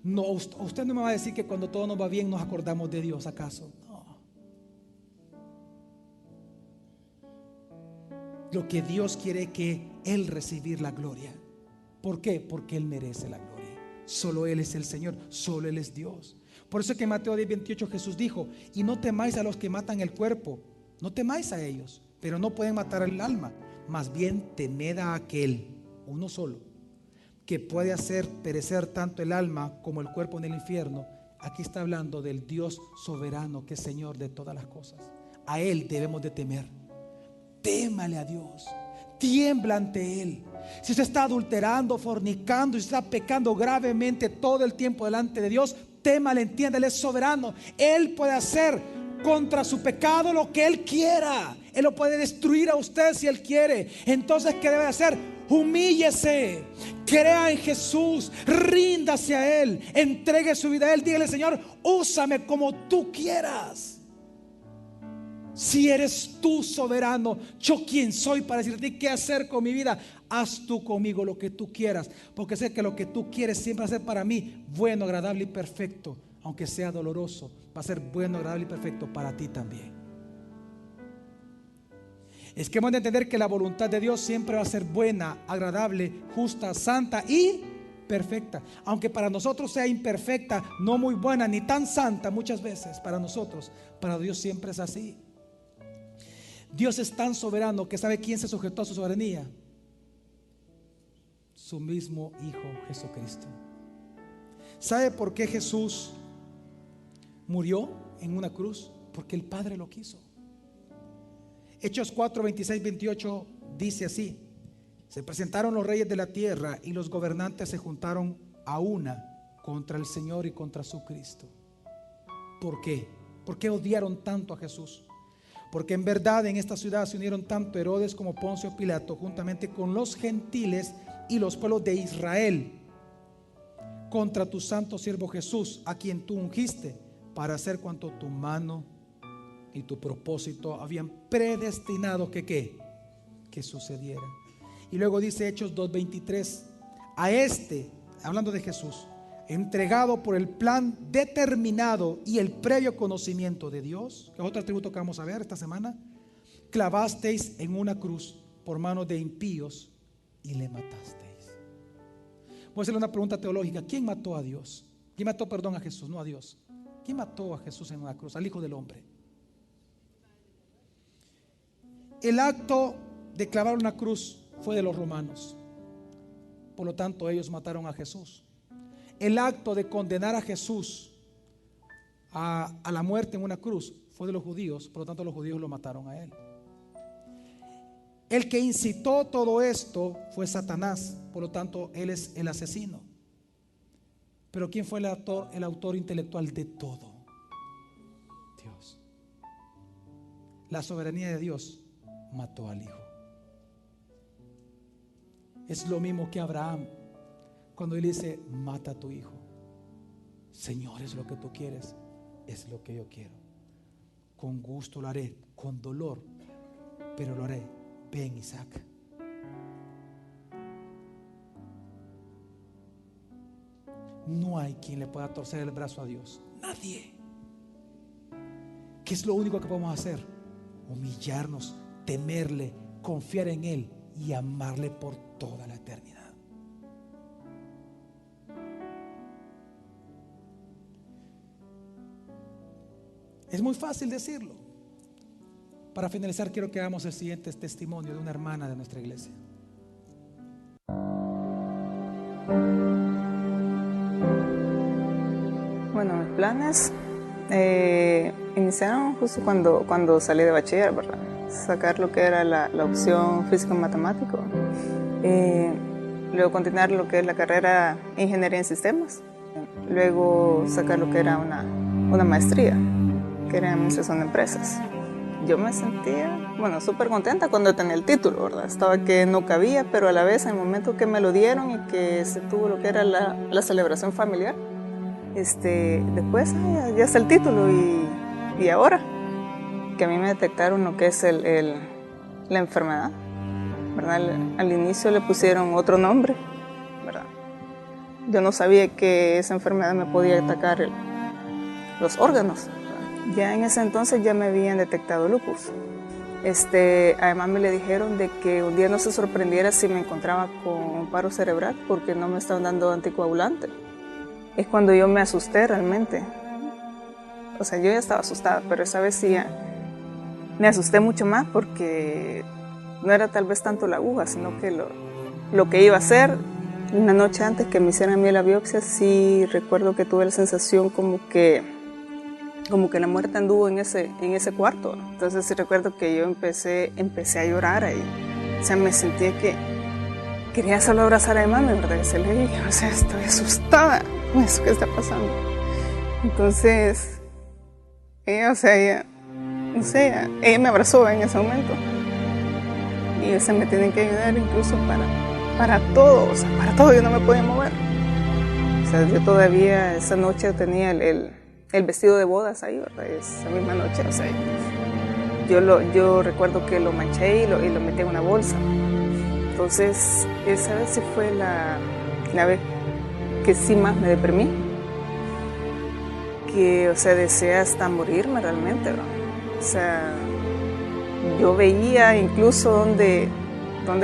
No, usted no me va a decir que cuando todo nos va bien nos acordamos de Dios, ¿acaso? No. Lo que Dios quiere es que Él recibir la gloria. ¿Por qué? Porque Él merece la gloria. Solo Él es el Señor, solo Él es Dios. Por eso que en Mateo 10:28 Jesús dijo: y no temáis a los que matan el cuerpo, no temáis a ellos, pero no pueden matar el alma. Más bien temed a aquel, uno solo, que puede hacer perecer tanto el alma como el cuerpo en el infierno. Aquí está hablando del Dios soberano, que es Señor de todas las cosas. A Él debemos de temer. Témale a Dios, tiembla ante Él. Si usted está adulterando, fornicando, si está pecando gravemente todo el tiempo delante de Dios, témale, entienda, Él es soberano. Él puede hacer contra su pecado lo que Él quiera. Él lo puede destruir a usted si Él quiere. Entonces, ¿qué debe hacer? Humíllese, crea en Jesús, ríndase a Él, entregue su vida a Él. Dígale: Señor, úsame como tú quieras. Si eres tú soberano, ¿yo quién soy para decirte qué hacer con mi vida? Haz tú conmigo lo que tú quieras, porque sé que lo que tú quieres siempre va a ser para mí bueno, agradable y perfecto. Aunque sea doloroso, va a ser bueno, agradable y perfecto para ti también. Es que hemos de entender que la voluntad de Dios siempre va a ser buena, agradable, justa, santa y perfecta. Aunque para nosotros sea imperfecta, no muy buena ni tan santa muchas veces para nosotros, para Dios siempre es así. Dios es tan soberano que sabe quién se sujetó a su soberanía: su mismo Hijo Jesucristo. ¿Sabe por qué Jesús murió en una cruz? Porque el Padre lo quiso. Hechos 4, 26, 28 dice así: se presentaron los reyes de la tierra y los gobernantes se juntaron a una contra el Señor y contra su Cristo. ¿Por qué? ¿Por qué odiaron tanto a Jesús? Porque en verdad en esta ciudad se unieron tanto Herodes como Poncio Pilato, juntamente con los gentiles y los pueblos de Israel, contra tu santo siervo Jesús, a quien tú ungiste para hacer cuanto tu mano y tu propósito habían predestinado que sucediera. Y luego dice Hechos 2:23: a este, hablando de Jesús, entregado por el plan determinado y el previo conocimiento de Dios, que es otro atributo que vamos a ver esta semana, clavasteis en una cruz por manos de impíos y le matasteis. Voy a hacerle una pregunta teológica: ¿quién mató a Dios? ¿Quién mató, perdón, a Jesús? No a Dios. ¿Quién mató a Jesús en una cruz? Al Hijo del Hombre. El acto de clavar una cruz fue de los romanos, por lo tanto ellos mataron a Jesús. El acto de condenar a Jesús a la muerte en una cruz fue de los judíos, por lo tanto los judíos lo mataron a Él. El que incitó todo esto fue Satanás, por lo tanto Él es el asesino. Pero ¿quién fue el autor intelectual de todo? Dios. La soberanía de Dios mató al Hijo. Es lo mismo que Abraham, cuando él dice: mata a tu hijo. Señor, es lo que tú quieres, es lo que yo quiero. Con gusto lo haré, con dolor, pero lo haré. Ven, Isaac. No hay quien le pueda torcer el brazo a Dios. Nadie. ¿Qué es lo único que podemos hacer? humillarnos, temerle, confiar en Él y amarle por toda la eternidad. Es muy fácil decirlo. Para finalizar, quiero que hagamos el siguiente testimonio de una hermana de nuestra iglesia. Bueno, mis planes iniciaron justo cuando salí de bachiller, ¿verdad? Sacar lo que era la opción físico-matemático. Luego continuar lo que es la carrera Ingeniería en Sistemas. Luego sacar lo que era una maestría, que era Administración de Empresas. Yo me sentía, súper contenta cuando tenía el título, ¿verdad? Estaba que no cabía, pero a la vez, en el momento que me lo dieron y que se tuvo lo que era la celebración familiar, después ya está el título y ahora que a mí me detectaron lo que es la enfermedad, ¿verdad? Al inicio le pusieron otro nombre, ¿verdad? Yo no sabía que esa enfermedad me podía atacar los órganos. Ya en ese entonces ya me habían detectado lupus. Además me le dijeron de que un día no se sorprendiera si me encontraba con un paro cerebral porque no me estaban dando anticoagulante. Es cuando yo me asusté realmente. O sea, yo ya estaba asustada, pero esa vez sí me asusté mucho más porque no era tal vez tanto la aguja, sino que lo que iba a hacer. Una noche antes que me hicieran a mí la biopsia, sí recuerdo que tuve la sensación como que la muerte anduvo en ese cuarto. Entonces sí recuerdo que yo empecé a llorar ahí. O sea, me sentía que quería solo abrazar a mi mami, ¿verdad? Que se le dije, o sea, estoy asustada con eso que está pasando. Entonces, ella me abrazó en ese momento. Y me tienen que ayudar incluso para todo, o sea, para todo yo no me podía mover. O sea, yo todavía esa noche tenía el vestido de bodas ahí, ¿verdad? Esa misma noche, o sea, yo recuerdo que lo manché y lo metí en una bolsa. Entonces, esa vez sí fue la vez que sí más me deprimí. Que, o sea, deseé hasta morirme realmente, ¿no? O sea, yo veía incluso dónde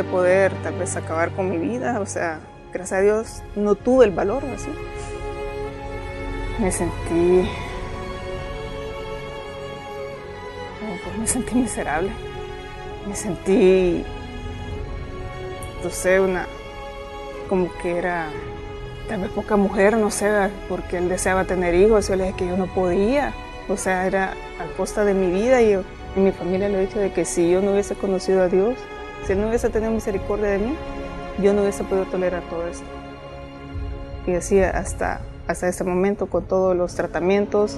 poder tal vez acabar con mi vida, o sea, gracias a Dios no tuve el valor, así. Me sentí miserable, me sentí, no sé, como que era tal vez poca mujer, no sé, porque él deseaba tener hijos, yo le dije que yo no podía, o sea, era a costa de mi vida y mi familia le he dicho de que si yo no hubiese conocido a Dios, si Él no hubiese tenido misericordia de mí, yo no hubiese podido tolerar todo esto. Y así hasta ese momento, con todos los tratamientos,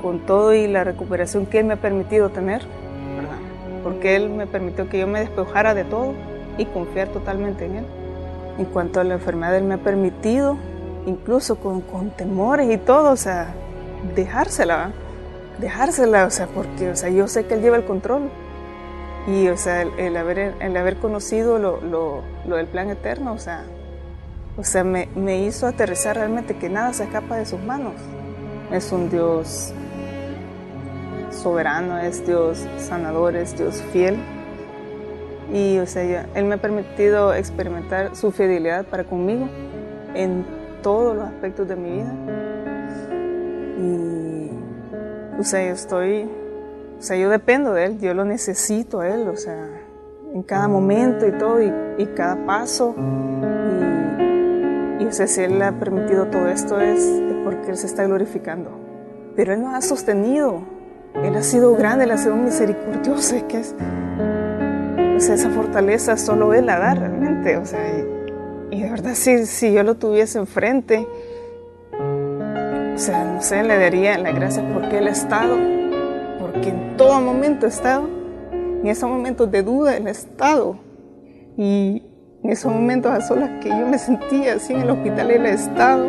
con todo y la recuperación que Él me ha permitido tener, ¿verdad? Porque Él me permitió que yo me despojara de todo y confiar totalmente en Él. En cuanto a la enfermedad, Él me ha permitido, incluso con temores y todo, o sea, dejársela, o sea, porque, o sea, yo sé que Él lleva el control. Y, o sea, el haber conocido lo del plan eterno, o sea, me hizo aterrizar realmente que nada se escapa de sus manos. Es un Dios soberano, es Dios sanador, es Dios fiel. Y, o sea, Él me ha permitido experimentar su fidelidad para conmigo en todos los aspectos de mi vida. Y, o sea, yo dependo de Él, yo lo necesito a Él, o sea, en cada momento y todo, y cada paso. Y o sea, si Él ha permitido todo esto es porque Él se está glorificando. Pero Él nos ha sostenido, Él ha sido grande, Él ha sido misericordioso, o sea, esa fortaleza solo Él la da realmente, o sea, y de verdad si yo lo tuviese enfrente, o sea, no sé, le daría las gracias porque Él ha estado, porque en todo momento ha estado, en esos momentos de duda Él ha estado, y en esos momentos a solas que yo me sentía así en el hospital Él ha estado,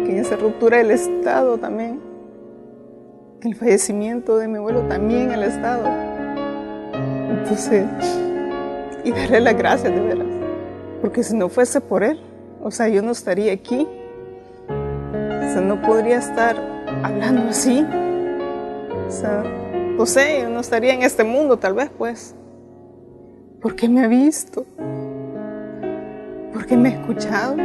que en esa ruptura Él ha estado también, que el fallecimiento de mi abuelo también Él ha estado. Entonces, y darle las gracias de veras, porque si no fuese por Él, o sea, yo no estaría aquí, o sea, no podría estar hablando así, o sea, no sé, yo no estaría en este mundo tal vez, pues. Porque me ha visto. Porque me ha escuchado.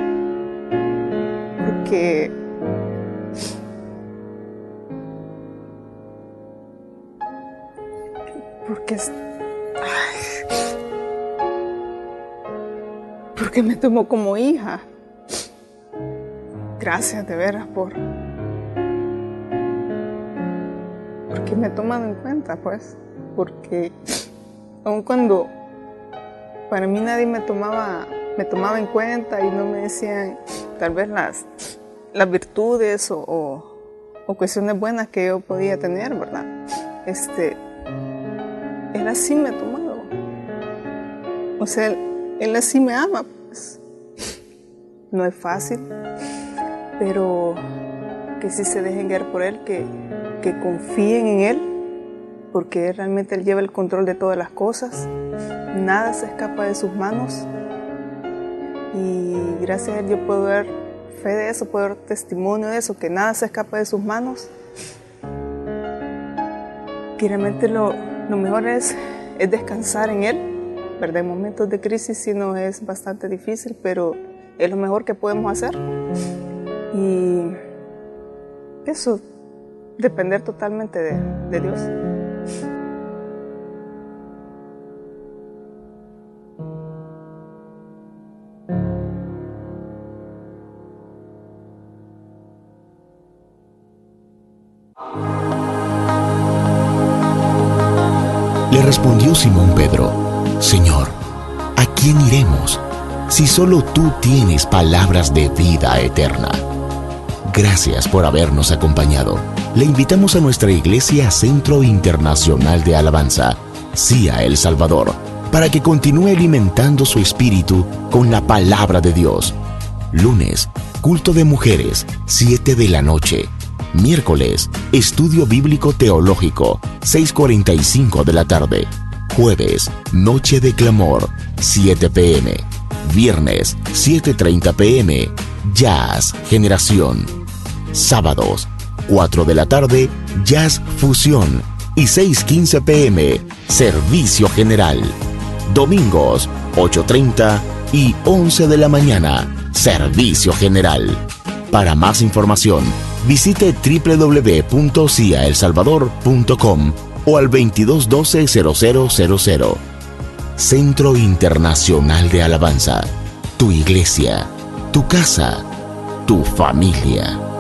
Porque me tomó como hija. Gracias de veras porque me toman en cuenta, pues. Porque aun cuando para mí nadie me tomaba en cuenta y no me decían tal vez las virtudes o cuestiones buenas que yo podía tener, ¿verdad? Él así me ha tomado. O sea, él así me ama, pues. No es fácil, pero que sí se dejen guiar por él, que confíen en él, porque realmente él lleva el control de todas las cosas. Nada se escapa de sus manos. Y gracias a él yo puedo dar fe de eso, puedo dar testimonio de eso, que nada se escapa de sus manos. Que realmente lo mejor es descansar en él, ¿verdad? En momentos de crisis sí nos es bastante difícil, pero es lo mejor que podemos hacer. Y eso, depender totalmente de Dios. Le respondió Simón Pedro: Señor, ¿a quién iremos? Si solo tú tienes palabras de vida eterna. Gracias por habernos acompañado. Le invitamos a nuestra iglesia Centro Internacional de Alabanza, CIA El Salvador, para que continúe alimentando su espíritu con la palabra de Dios. Lunes, culto de mujeres, 7 de la noche. Miércoles, estudio bíblico teológico, 6:45 de la tarde. Jueves, noche de clamor, 7 p.m. Viernes, 7:30 p.m. Jazz Generación. Sábados, 4 de la tarde, Jazz Fusión. Y 6:15 p.m. Servicio General. Domingos, 8:30 y 11 de la mañana, Servicio General. Para más información, visite www.ciaelsalvador.com o al 2212-0000. Centro Internacional de Alabanza. Tu iglesia, tu casa, tu familia.